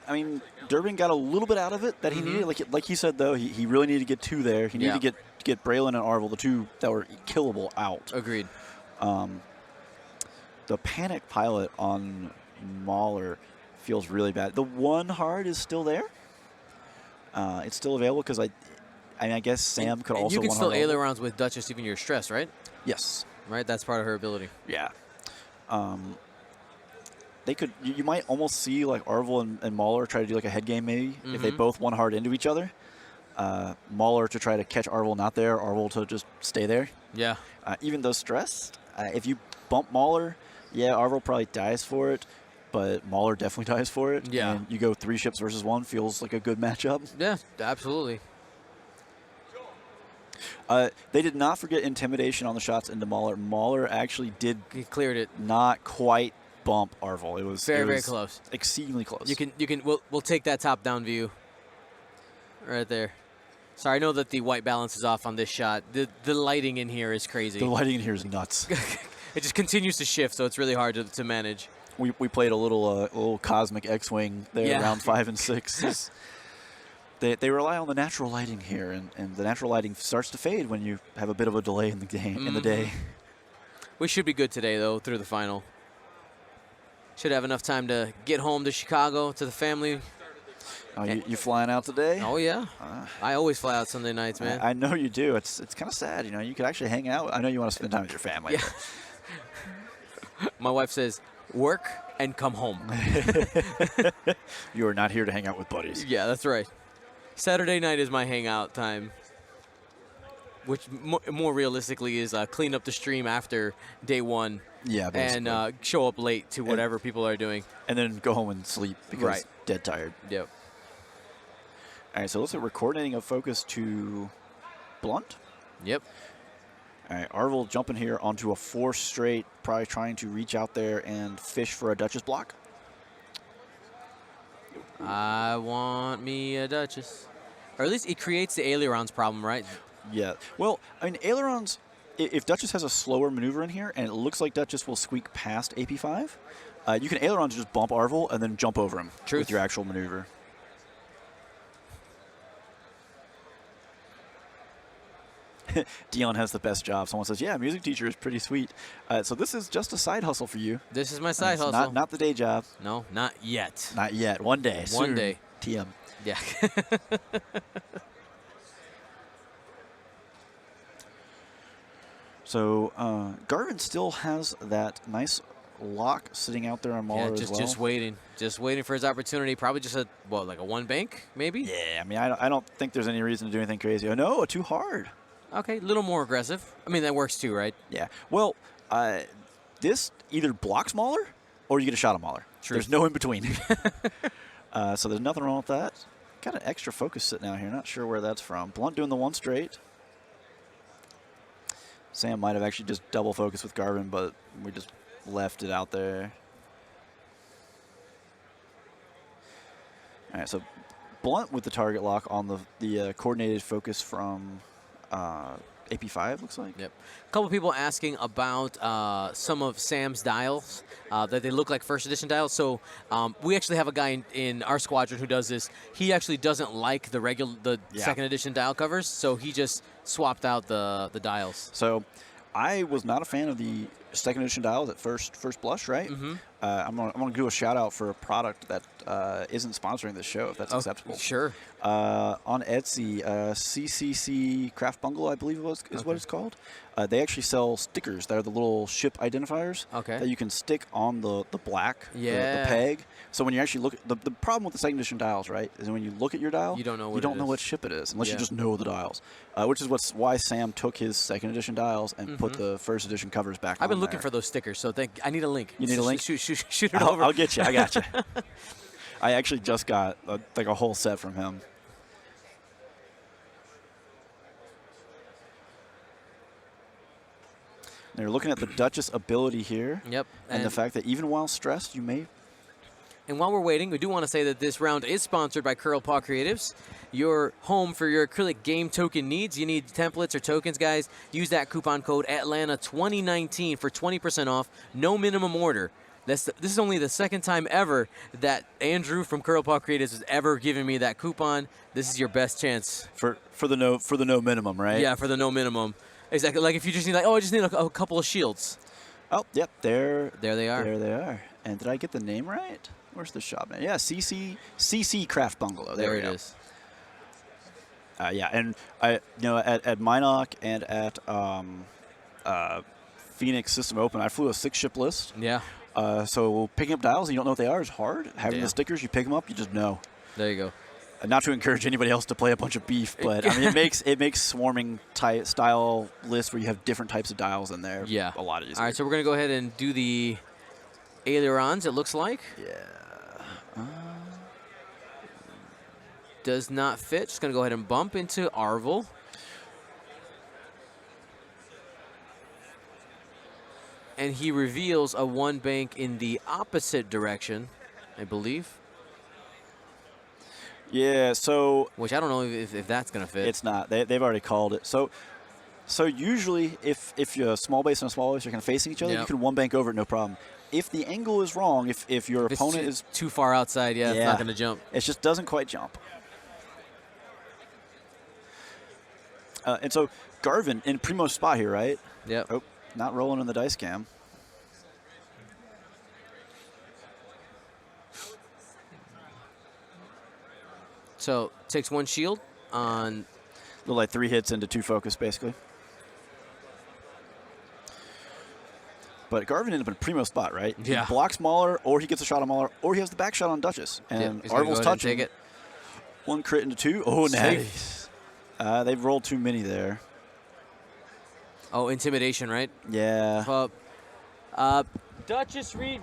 I mean, Durbin got a little bit out of it that he needed. Like he said, though, he really needed to get two there. He needed to get Braylon and Arvel, the two that were killable, out.
Agreed.
The panic pilot on Mauler feels really bad. The one hard is still there. It's still available because I guess Sam could also.
You can
one
still
hard
AOE rounds with Duchess even your stress, right?
Yes.
Right, that's part of her ability.
Yeah. They could. You might almost see like Arvel and Mauler try to do like a head game maybe if they both one hard into each other. Mauler to try to catch Arvel not there. Arvel to just stay there.
Yeah.
Even though stressed, if you bump Mauler, yeah, Arvel probably dies for it, but Mauler definitely dies for it.
Yeah.
And you go 3 ships versus 1 feels like a good matchup.
Yeah, absolutely.
They did not forget intimidation on the shots into Mauler. Mauler actually did.
He cleared it.
Not quite bump Arvel. It was
very close.
Exceedingly close.
We'll take that top down view. Right there. Sorry, I know that the white balance is off on this shot. The lighting in here is crazy.
The lighting in here is nuts.
It just continues to shift, so it's really hard to manage.
We played a little cosmic X-wing there, round 5 and 6. They rely on the natural lighting here, and the natural lighting starts to fade when you have a bit of a delay in the game in the day.
We should be good today, though, through the final. Should have enough time to get home to Chicago, to the family.
Oh, you flying out today?
Oh, yeah. I always fly out Sunday nights, man.
I know you do. It's kind of sad. You know, you could actually hang out. I know you want to spend time with your family.
Yeah. My wife says, work and come home.
You are not here to hang out with buddies.
Yeah, that's right. Saturday night is my hangout time, which more realistically is clean up the stream after day 1.
Yeah, basically.
And show up late to whatever people are doing.
And then go home and sleep because dead tired.
Yep.
All right, so let's say we're coordinating a focus to Blunt.
Yep.
All right, Arvel jumping here onto a 4 straight, probably trying to reach out there and fish for a Duchess block.
I want me a Duchess. Or at least it creates the ailerons problem, right?
Yeah. Well, I mean, ailerons, if Duchess has a slower maneuver in here and it looks like Duchess will squeak past AP5, you can ailerons just bump Arvel and then jump over him with your actual maneuver. Dion has the best job. Someone says, yeah, music teacher is pretty sweet. So this is just a side hustle for you.
This is my side hustle.
Not the day job.
No, not yet.
Not yet. One day.
One
soon.
day.
TM.
Yeah.
So Garvin still has that nice lock sitting out there on Mauler as well.
Just waiting for his opportunity. Probably just like a 1 bank, maybe?
Yeah, I mean, I don't think there's any reason to do anything crazy. Oh, no, too hard.
Okay, a little more aggressive. I mean, that works too, right?
Yeah. Well, this either blocks Mauler or you get a shot on Mauler.
True.
There's no in between. So there's nothing wrong with that. Got an extra focus sitting out here. Not sure where that's from. Blunt doing the 1 straight. Sam might have actually just double focused with Garvin, but we just left it out there. All right, so Blunt with the target lock on the coordinated focus from AP5, looks like.
Yep. A couple people asking about some of Sam's dials that they look like first edition dials. So we actually have a guy in our squadron who does this. He actually doesn't like the second edition dial covers, so he just swapped out the dials.
So I was not a fan of the second edition dials at first blush, right?
Mm-hmm.
I'm gonna do a shout out for a product that isn't sponsoring this show, if that's acceptable.
Sure.
On Etsy, CCC Craft Bungalow, I believe is what it's called. They actually sell stickers that are the little ship identifiers that you can stick on the black, the peg. So when you actually look, the problem with the second edition dials, right, is when you look at your dial,
you don't know
what ship it is unless you just know the dials, which is why Sam took his second edition dials and put the first edition covers back on.
I've been looking for those stickers, so I need a link.
You need a link?
Shoot it over.
I'll get you. I got you. I actually just got like a whole set from him. They're looking at the Duchess ability here.
Yep.
And the fact that even while stressed, you may.
And while we're waiting, we do want to say that this round is sponsored by Paw Creatives, your home for your acrylic game token needs. You need templates or tokens, guys. Use that coupon code Atlanta2019 for 20% off. No minimum order. This is only the second time ever that Andrew from Paw Creatives has ever given me that coupon. This is your best chance
for the no minimum, right?
Yeah, for the no minimum. Exactly. Like if you just need I just need a couple of shields.
Oh, yep. There
they are.
There they are. And did I get the name right? Where's the shop name? Yeah, CC Craft Bungalow. There it is. Yeah, and at Minoc and at Phoenix System Open, I flew a 6-ship list.
Yeah.
So picking up dials and you don't know what they are is hard. Having the stickers, you pick them up, you just know.
There you go.
Not to encourage anybody else to play a bunch of beef, but I mean it makes swarming style lists where you have different types of dials in there.
Yeah.
A lot easier.
All right, so we're gonna go ahead and do the ailerons. It looks like.
Yeah.
Does not fit. Just gonna go ahead and bump into Arvel. And he reveals a 1 bank in the opposite direction, I believe.
Yeah, so...
Which I don't know if that's going to fit.
It's not. They've already called it. So usually if you're a small base and a small base are kind of facing each other, you can 1 bank over it, no problem. If the angle is wrong, if your opponent is...
too far outside, it's not going to jump.
It just doesn't quite jump. And so Garvin in primo spot here, right?
Yep.
Oh, not rolling in the dice cam.
So takes 1 shield on.
Look like 3 hits into 2 focus, basically. But Garvin ended up in a primo spot, right?
Yeah.
He blocks Mauler, or he gets a shot on Mauler, or he has the back shot on Duchess. And Arvel's touching.
Take it.
1 crit into 2. Oh, nice. They've rolled too many there.
Oh, intimidation, right?
Yeah.
Duchess, read.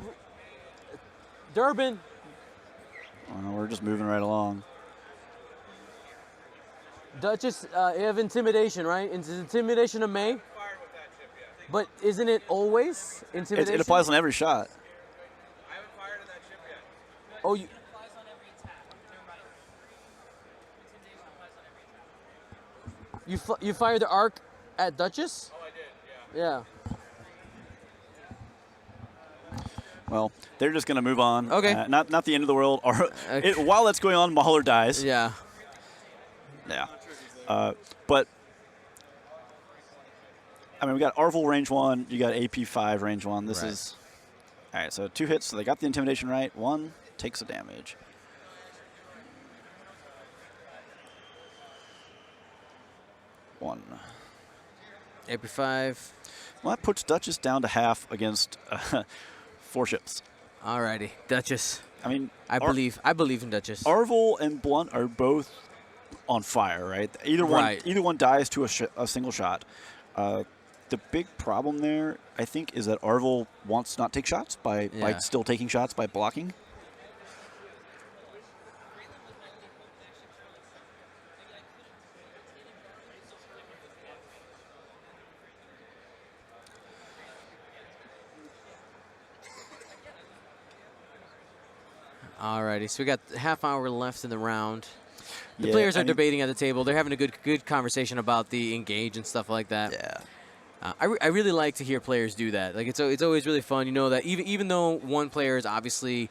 Durbin.
Oh, we're just moving right along.
Duchess, you have intimidation, right? Is intimidation a May? But isn't it always intimidation?
It applies on every shot.
I haven't fired at that ship yet.
Oh,
It applies on every attack. Intimidation applies on every attack.
you fired the arc at Duchess?
Oh, I did, yeah.
Yeah.
Well, they're just going to move on.
Okay.
Not the end of the world. While that's going on, Mauler dies.
Yeah.
Yeah. But, I mean, we got Arvel range 1. You got AP5 range 1. This is... All right, so 2 hits. So they got the intimidation right. 1 takes a damage. One.
AP5.
Well, that puts Duchess down to half against 4 ships.
Alrighty, Duchess.
I mean,
I believe in Duchess.
Arvel and Blunt are both on fire, right? Either one dies to a single shot. The big problem there, I think, is that Arvel wants to not take shots by still taking shots by blocking.
Alrighty, so we got half hour left in the round. The
Yeah,
players
I
are
mean-
debating at the table. They're having a good conversation about the engage and stuff like that.
Yeah.
I really like to hear players do that. Like it's always really fun. You know that even though one player is obviously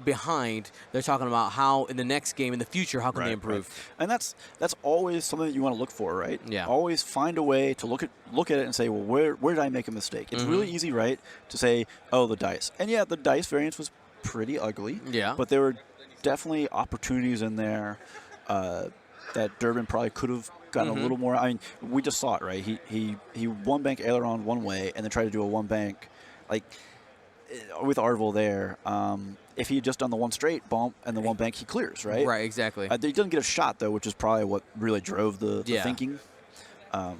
behind, they're talking about how in the next game in the future how can they improve.
And that's always something that you want to look for, right?
Yeah.
Always find a way to look at it and say, well, where did I make a mistake? It's really easy, right, to say, oh, the dice. And yeah, the dice variance was pretty ugly.
Yeah.
But there were definitely opportunities in there that Durbin probably could have gotten a little more. I mean, we just saw it, right? He one bank aileron one way and then tried to do a one bank, like with Arvel there. If he had just done the one straight bump and the one bank, he clears, right?
Right, exactly.
He doesn't get a shot though, which is probably what really drove the thinking. But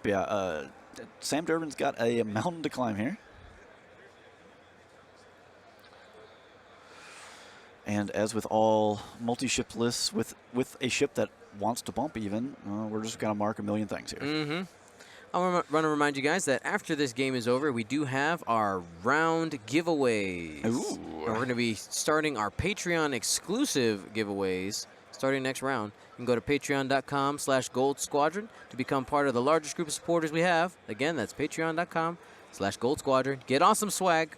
yeah, Sam Durbin's got a mountain to climb here. And as with all multi-ship lists, with a ship that wants to bump even, we're just going to mark a million things here.
I want to remind you guys that after this game is over, we do have our round giveaways.
Ooh.
And we're going to be starting our Patreon exclusive giveaways starting next round. You can go to patreon.com/Gold Squadron to become part of the largest group of supporters we have. Again, that's patreon.com/Gold Squadron. Get awesome swag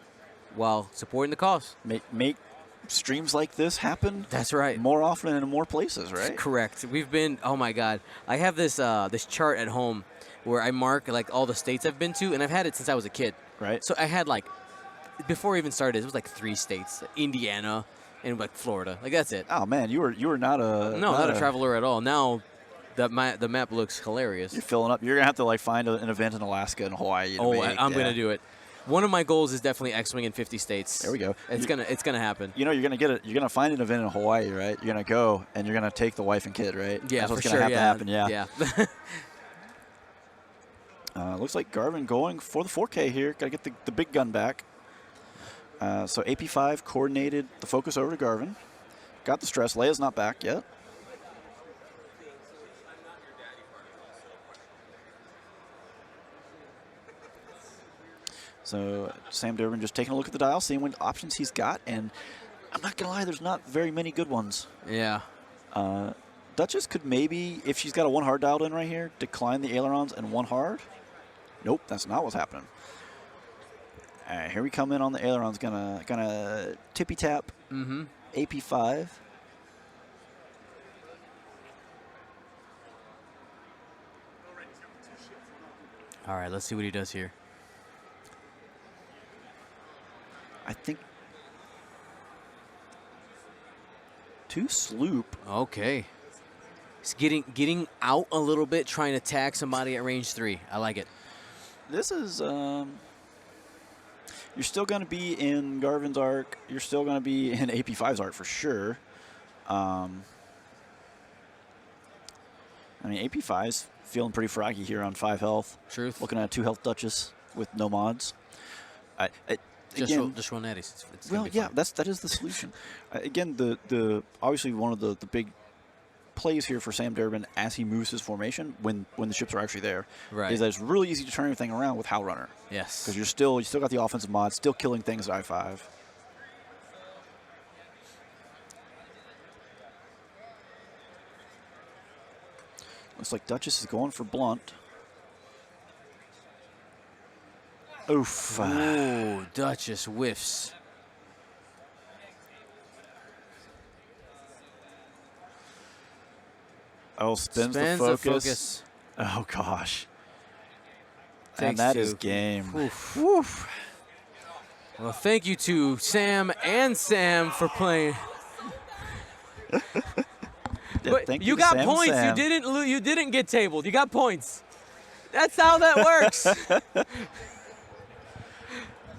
while supporting the cause.
Make streams like this happen.
That's right.
More often and in more places, right?
Correct. We've been, oh my God. I have this this chart at home where I mark like all the states I've been to, and I've had it since I was a kid.
Right.
So I had like, before I even started, it was like 3 states, Indiana and like Florida. Like that's it.
Oh man, you were not a
Not a traveler at all. Now the map looks hilarious.
You're filling up. You're gonna have to like find an event in Alaska and Hawaii.
Oh, I'm gonna do it. One of my goals is definitely X-Wing in 50 states.
There we go.
It's gonna happen.
You know, you're gonna get it. You're gonna find an event in Hawaii, right? You're gonna go and you're gonna take the wife and kid, right?
Yeah,
That's what's
for
gonna
sure.
have to happen. Yeah.
Yeah.
Looks like Garvin going for the 4K here. Got to get the big gun back. So AP5 coordinated the focus over to Garvin. Got the stress. Leia's not back yet. So Sam Durbin just taking a look at the dial, seeing what options he's got, and I'm not going to lie, there's not very many good ones.
Yeah.
Duchess could maybe, if she's got a 1 hard dialed in right here, decline the ailerons and 1 hard. Nope, that's not what's happening. All right, here we come in on the ailerons. Gonna tippy tap. AP5.
All right, let's see what he does here.
I think 2 sloop.
Okay. He's getting out a little bit, trying to tag somebody at range 3. I like it.
This is you're still going to be in Garvin's arc. You're still going to be in AP5's arc for sure. I mean, AP5's feeling pretty froggy here on 5 health.
Truth.
Looking at a 2 health Duchess with no mods.
Just roll Netties. It's gonna
Well,
be
yeah,
fine.
that is the solution. Again, the obviously one of the big plays here for Sam Durbin as he moves his formation when the ships are actually there is that it's really easy to turn everything around with Howl Runner.
Yes.
Because you still got the offensive mod, still killing things at I-5. Looks like Duchess is going for blunt. Oof.
Ooh, Duchess whiffs.
Oh, spins the focus. Oh, gosh.
Thanks
and that
to-
is game.
Oof. Oof. Well, thank you to Sam and Sam for playing. But
Thank
you
to
got
Sam
points.
Sam.
You didn't get tabled. You got points. That's how that works.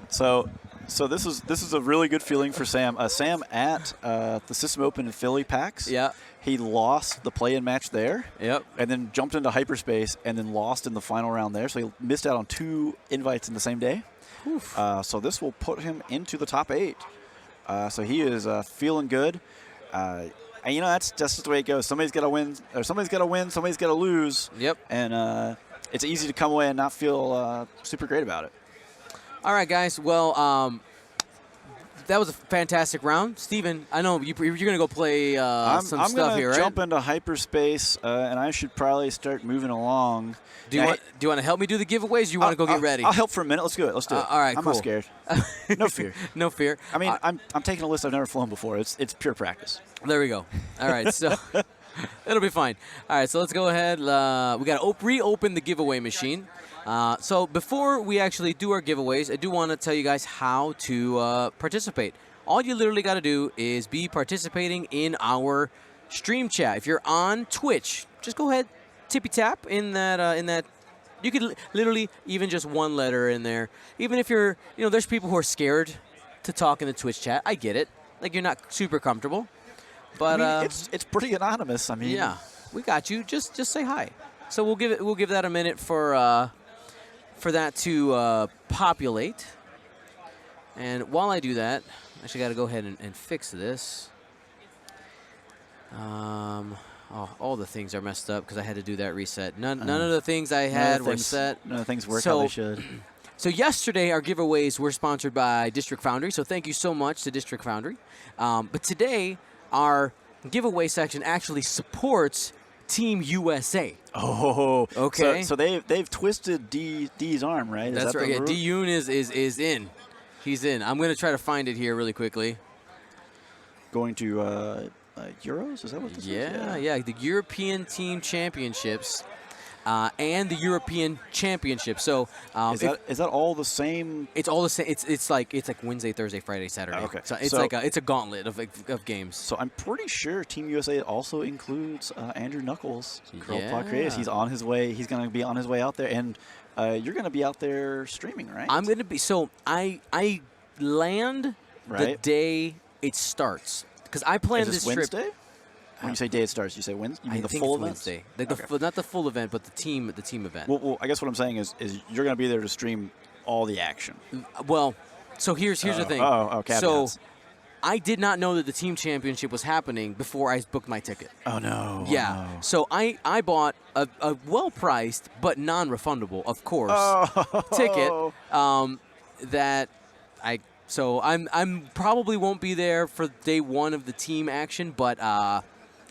So this is a really good feeling for Sam. Sam at the System Open in Philly PAX.
Yeah.
He lost the play-in match there.
Yep.
And then jumped into hyperspace and then lost in the final round there. So he missed out on 2 invites in the same day. So this will put him into the top 8. So he is feeling good. And you know, that's just the way it goes. Somebody's got to win, or somebody's got to win, somebody's got to lose.
Yep.
And it's easy to come away and not feel super great about it.
All right, guys. Well, that was a fantastic round. Steven, I know you're going to go play some stuff here, right?
I'm going to jump into hyperspace, and I should probably start moving along.
Do you want to help me do the giveaways, or you want to go get ready?
I'll help for a minute. Let's do it. Let's do it.
All right,
I'm
cool.
not scared. No fear.
No fear.
I mean, I'm taking a list I've never flown before. It's pure practice.
There we go. All right, so it'll be fine. All right, so let's go ahead. We got to reopen the giveaway machine. So before we actually do our giveaways, I do want to tell you guys how to participate. All you literally got to do is be participating in our stream chat. If you're on Twitch, just go ahead, tippy tap in that. You could literally even just one letter in there. Even if you're, there's people who are scared to talk in the Twitch chat. I get it. Like, you're not super comfortable. But
I mean, it's pretty anonymous. I mean,
yeah, we got you. Just say hi. So we'll give that a minute for that to populate. And while I do that, I actually got to go ahead and fix this. All the things are messed up because I had to do that reset. None of the things I had were set.
None of the things work how they should.
So yesterday, our giveaways were sponsored by District Foundry. So thank you so much to District Foundry. But today, our giveaway section actually supports Team USA.
Oh,
okay.
So they've twisted D's arm, right?
That's right. Yeah, D-Yoon is in. He's in. I'm going to try to find it here really quickly.
Going to Euros? Is that what this is?
Yeah. The European Team Championships and the European Championship. So
is that all the same?
It's all the same. It's like Wednesday, Thursday, Friday, Saturday.
Okay.
So it's a gauntlet of games.
So I'm pretty sure Team USA also includes Andrew Knuckles, Paw Creatives. He's on his way. He's going to be on his way out there, and you're going to be out there streaming, right?
I'm going to be. So I land the day it starts because I planned this trip.
Wednesday? When you say day it starts, you say Wednesday? You mean the full event?
Wednesday. Not the full event, but the team event.
Well, I guess what I'm saying is you're going to be there to stream all the action.
Well, so here's the thing.
Caveats.
So I did not know that the team championship was happening before I booked my ticket.
Oh, no.
Yeah.
Oh, no.
So I bought a well-priced but non-refundable, of course, ticket that I'm probably won't be there for day one of the team action, but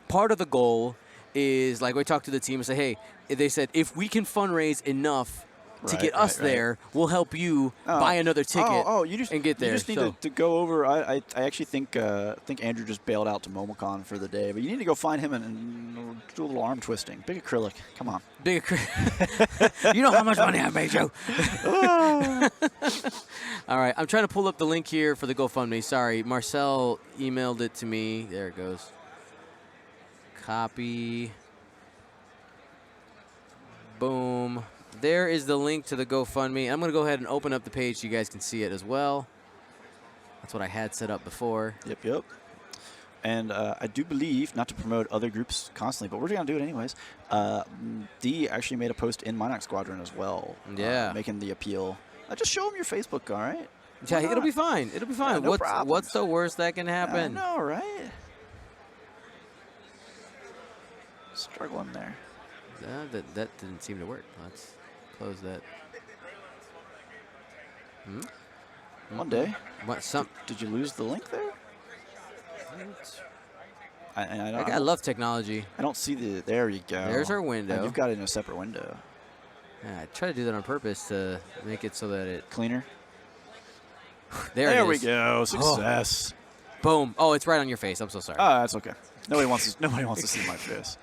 part of the goal is, like, we talked to the team and say, hey, they said if we can fundraise enough to get us there, we'll help you buy another ticket and get there.
You just need to go over. I actually think Andrew just bailed out to MomoCon for the day, but you need to go find him and do a little arm twisting. Big acrylic. Come on.
Big acrylic. You know how much money I made you. All right. I'm trying to pull up the link here for the GoFundMe. Sorry. Marcel emailed it to me. There it goes. Copy. Boom. There is the link to the GoFundMe. I'm going to go ahead and open up the page so you guys can see it as well. That's what I had set up before.
Yep. And I do believe, not to promote other groups constantly, but we're going to do it anyways, D actually made a post in Minox Squadron as well.
Yeah.
Making the appeal. Just show them your Facebook, all right?
Yeah, it'll be fine. It'll be fine.
Yeah,
what's the worst that can happen?
I know, right? Struggling there.
That didn't seem to work. Let's close that.
One day.
Did
you lose the link there?
I love technology.
I don't see the. There you go.
There's our window.
You've got it in a separate window.
Yeah, I try to do that on purpose to make it so that it
cleaner.
There
we go. Success.
Oh. Boom. Oh, it's right on your face. I'm so sorry.
Oh, that's okay. Nobody wants to see my face.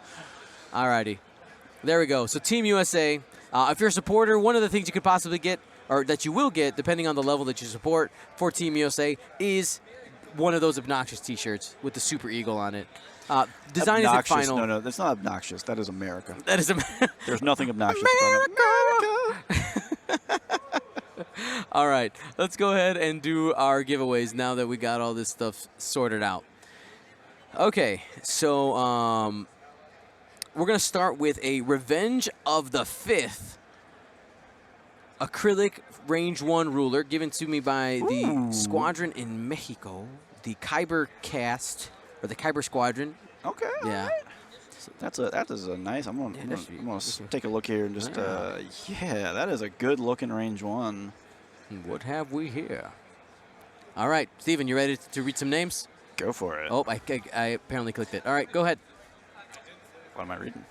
Alrighty. There we go. So Team USA. If you're a supporter, one of the things you could possibly get, or that you will get, depending on the level that you support for Team USA, is one of those obnoxious T-shirts with the Super Eagle on it. Design is final.
No, that's not obnoxious. That is America.
That is America.
There's nothing obnoxious about America.
All right, let's go ahead and do our giveaways now that we got all this stuff sorted out. Okay, so we're going to start with a Revenge of the Fifth acrylic range 1 ruler given to me by the Squadron in Mexico, the Kyber cast, or the Kyber Squadron.
Okay.
Yeah.
Right. That is a nice. I'm gonna take a look here and just. Yeah, that is a good looking range 1.
What have we here? All right, Steven, you ready to read some names?
Go for it.
Oh, I apparently clicked it. All right, go ahead.
What am I reading?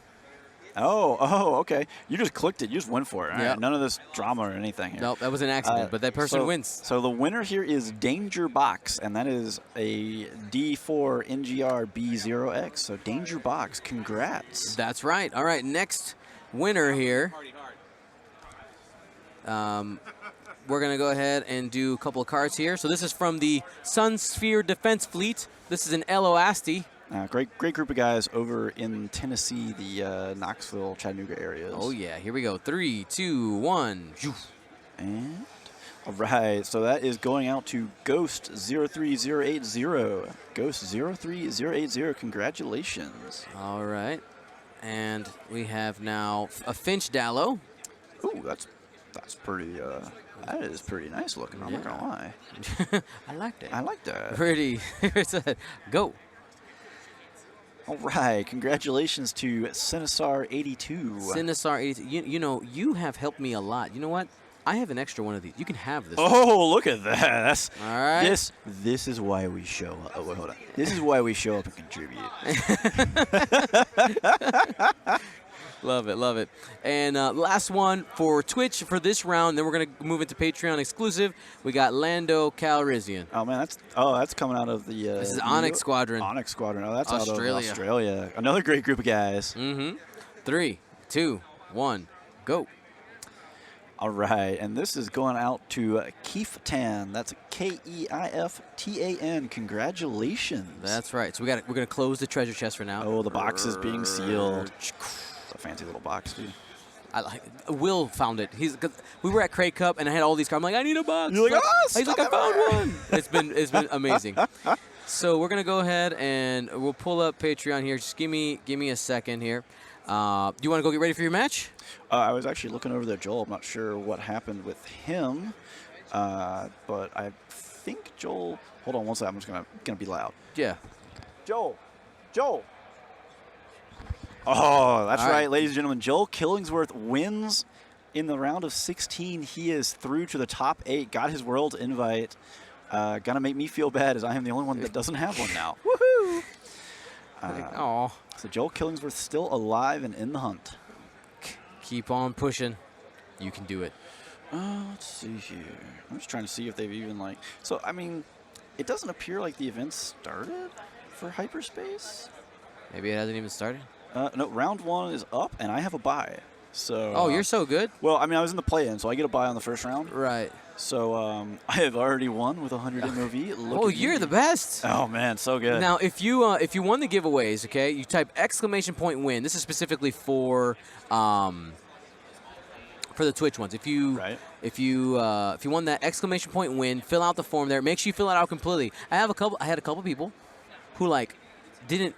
Oh, okay. You just clicked it. You just went for it. All
Yep.
right. None of this drama or anything here.
Nope, that was an accident, but that person wins.
So the winner here is Danger Box, and that is a D4 NGR B0X. So Danger Box, congrats.
That's right. All right, next winner here. We're going to go ahead and do a couple of cards here. So this is from the Sun Sphere Defense Fleet. This is an Elo Asti.
Great group of guys over in Tennessee, the Knoxville, Chattanooga areas.
Oh, yeah. Here we go. 3, 2, 1.
And all right, so that is going out to Ghost 03080. Ghost 03080, congratulations.
All right. And we have now a Finch Dallow.
Ooh, that's pretty. That is pretty nice looking. I'm not gonna lie.
I like that.
I like that.
Pretty. Go.
All right, congratulations to Cinesar82.
Cinesar 82. You know, you have helped me a lot. You know what? I have an extra one of these. You can have this.
Oh, look at that. That's,
all right.
This is why we show up. Oh, wait, hold on. This is why we show up and contribute.
Love it, love it. And last one for Twitch for this round. Then we're gonna move into Patreon exclusive. We got Lando Calrissian.
Oh man, that's coming out of the.
This is Onyx Squadron.
Onyx Squadron. Oh, that's
Australia.
out of Australia. Another great group of guys.
Mm-hmm. 3, 2, 1, go.
All right, and this is going out to Keiftan. That's Keiftan. Congratulations.
That's right. So we're gonna close the treasure chest for now.
Oh, the box is being sealed. It's a fancy little box, dude.
Will found it. We were at Crate Cup and I had all these cards. I'm like, I need a box.
You're like, oh,
he's like, I found one. It's been amazing. So we're gonna go ahead and we'll pull up Patreon here. Just give me a second here. Do you want to go get ready for your match?
I was actually looking over there, Joel. I'm not sure what happened with him, but I think Joel. Hold on one second. I'm just gonna be loud.
Yeah.
Joel. Oh, that's
All
right,
right,
ladies and gentlemen. Joel Killingsworth wins in the round of 16. He is through to the top 8. Got his world invite. Gonna make me feel bad as I am the only one that doesn't have one now. Woohoo!
Oh.
So Joel Killingsworth still alive and in the hunt.
Keep on pushing. You can do it.
Let's see here. I'm just trying to see if they've even So I mean, it doesn't appear like the event started for hyperspace.
Maybe it hasn't even started.
No, round 1 is up, and I have a bye. So.
Oh, you're so good.
Well, I mean, I was in the play-in, so I get a bye on the first round.
Right.
So I have already won with 100 MOV.
Oh, you're the best.
Oh man, so good.
Now, if you won the giveaways, okay, you type !win. This is specifically for the Twitch ones. If you won that !win, fill out the form there. Make sure you fill it out completely. I had a couple people who didn't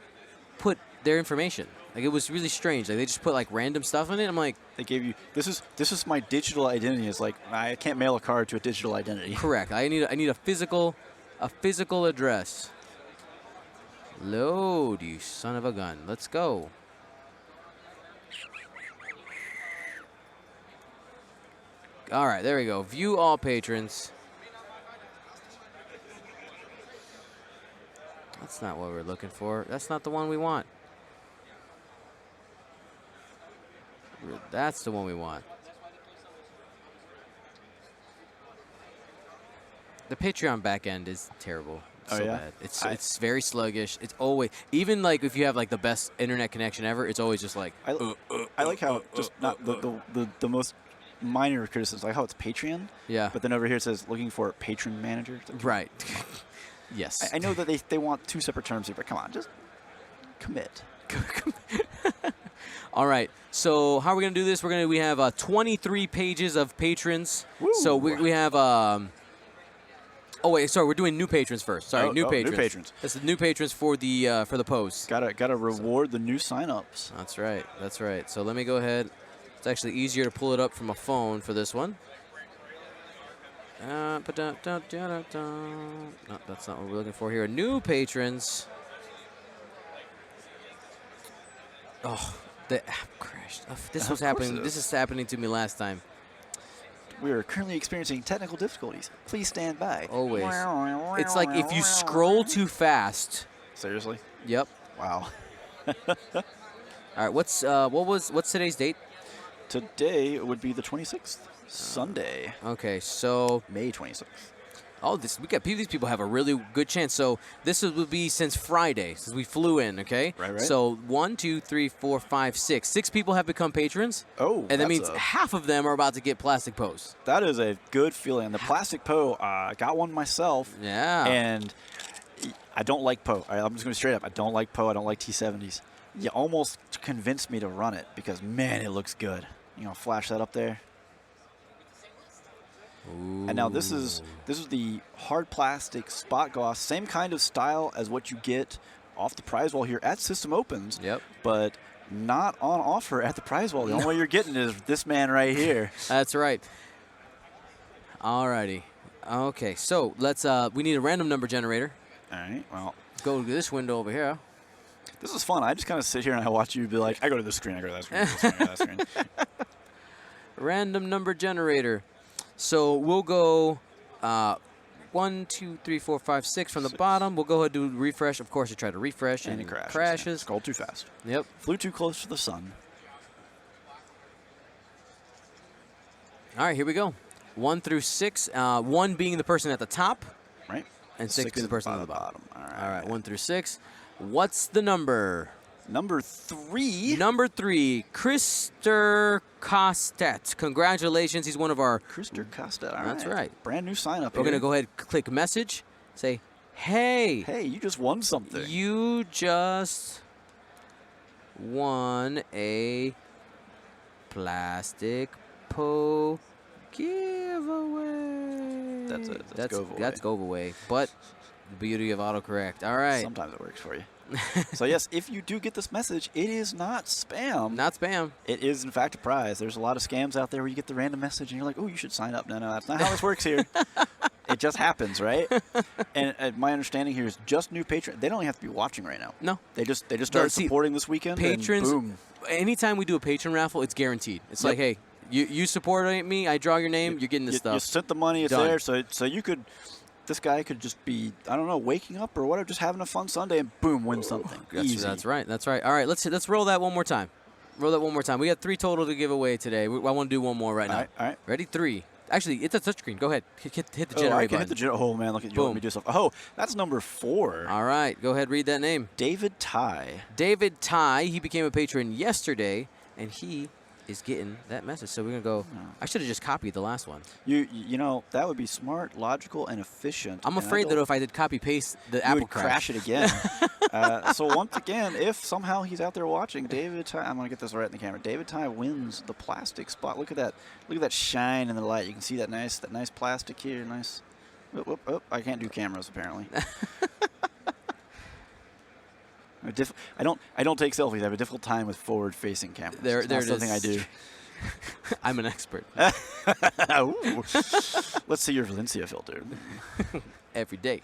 put their information. It was really strange. They just put random stuff in it. I'm like,
they gave you this is my digital identity. It's like I can't mail a card to a digital identity.
Correct. I need a physical address. Load, you son of a gun. Let's go. All right, there we go. View all patrons. That's not what we're looking for. That's not the one we want. That's the one we want. The Patreon backend is terrible. It's so bad. It's very sluggish. It's always, even if you have the best internet connection ever, it's always just I
like how just not the most minor criticisms, like how it's Patreon.
Yeah.
But then over here it says looking for patron manager.
Right. Yes.
I know that they want 2 separate terms here, but come on, just commit.
All right. So how are we gonna do this? We have 23 pages of patrons.
Woo.
So we have. Oh wait, sorry. We're doing new patrons first. Sorry, new patrons.
New patrons.
That's the new patrons for the pose.
Gotta reward the new signups.
That's right. That's right. So let me go ahead. It's actually easier to pull it up from a phone for this one. No, that's not what we're looking for here. New patrons. Oh, the app crashed. This was happening. This is happening to me last time.
We are currently experiencing technical difficulties. Please stand by.
Always. It's like if you scroll too fast.
Seriously?
Yep.
Wow.
All right. What's today's date?
Today would be the 26th, Sunday,
Okay. So
May 26th.
these people have a really good chance. So this will be since Friday, since we flew in. Okay.
Right.
So 1, 2, 3, 4, 5, 6. 6 people have become patrons.
Oh,
And that
that's
means
a-
half of them are about to get plastic posts.
That is a good feeling. The plastic Poe, I got one myself.
Yeah.
And I don't like Poe. I'm just going to straight up. I don't like Poe. I don't like T70s. You almost convinced me to run it because, man, it looks good. You know, flash that up there.
Ooh.
And now this is the hard plastic spot gloss, same kind of style as what you get off the prize wall here at System Opens.
Yep.
But not on offer at the prize wall. The only way you're getting is this man right here.
That's right. Alrighty. Okay, so let's we need a random number generator.
All right. Well,
Go to this window over here.
this is fun. I just kind of sit here and I watch you be like, I go to this screen, I go to that screen, I go to this screen, I go to that screen.
Random number generator. So we'll go 1, 2, 3, 4, 5, 6 from the
6.
bottom. We'll go ahead and do refresh. Of course, you try to refresh
And
and
it
crashes.
Scrolled too fast.
Yep.
Flew too close to the sun.
All right, here we go. 1 through 6. 1 being the person at the top,
Right?
and 6 being the person at the bottom.
All
All right, 1 through 6. What's the number?
Number 3.
Number 3, Krister Kostet. Congratulations, he's one of our.
Krister Costa. All
That's
right.
right.
Brand new sign up
We're
here.
gonna go ahead, click message, say, hey,
Hey, you just won something.
you just won a plastic Poe giveaway.
That's it. That's giveaway.
That's giveaway. But the beauty of autocorrect. All right.
Sometimes it works for you. So yes, if you do get this message, it is not spam.
Not spam.
It is in fact a prize. There's a lot of scams out there where you get the random message and you're like, oh, you should sign up. No, that's not how this works here. It just happens, right? And my understanding here is just new patrons. They don't even have to be watching right now.
No.
They just started
see,
supporting this weekend.
Patrons,
and boom.
anytime we do a patron raffle, it's guaranteed. It's like, hey, you support me, I draw your name, you're getting this stuff.
You sent the money, it's
Done.
there. So you could. This guy could just be, I don't know, waking up or whatever, just having a fun Sunday, and boom, win something. Easy.
That's right. That's right. All right, let's roll that one more time. Roll that one more time. We got 3 total to give away today. I want to do one more right now.
All right.
Ready? 3. Actually, it's a touchscreen. Go ahead. Hit the
Oh,
generate
I can
button.
hit the generate. Oh, man, look at you.
Boom.
Let me do something. Oh, that's number 4.
All right. Go ahead. Read that name.
David Ty.
David Ty. He became a patron yesterday, and he is getting that message. So we're going to go. I should have just copied the last one.
You know, that would be smart, logical, and efficient.
I'm
and I
afraid that
don't-
if I did copy-paste, the
you
Apple
would crash it again. So once again, if somehow he's out there watching, David Ty, I'm going to get this right in the camera. David Ty wins the plastic spot. Look at that. Look at that shine in the light. You can see that nice plastic here. Nice. Oh, I can't do cameras apparently. I don't take selfies. I have a difficult time with forward-facing cameras.
There
It's not
it
something
is.
I do.
I'm an expert.
Ooh. Let's see your Valencia filter.
Every day.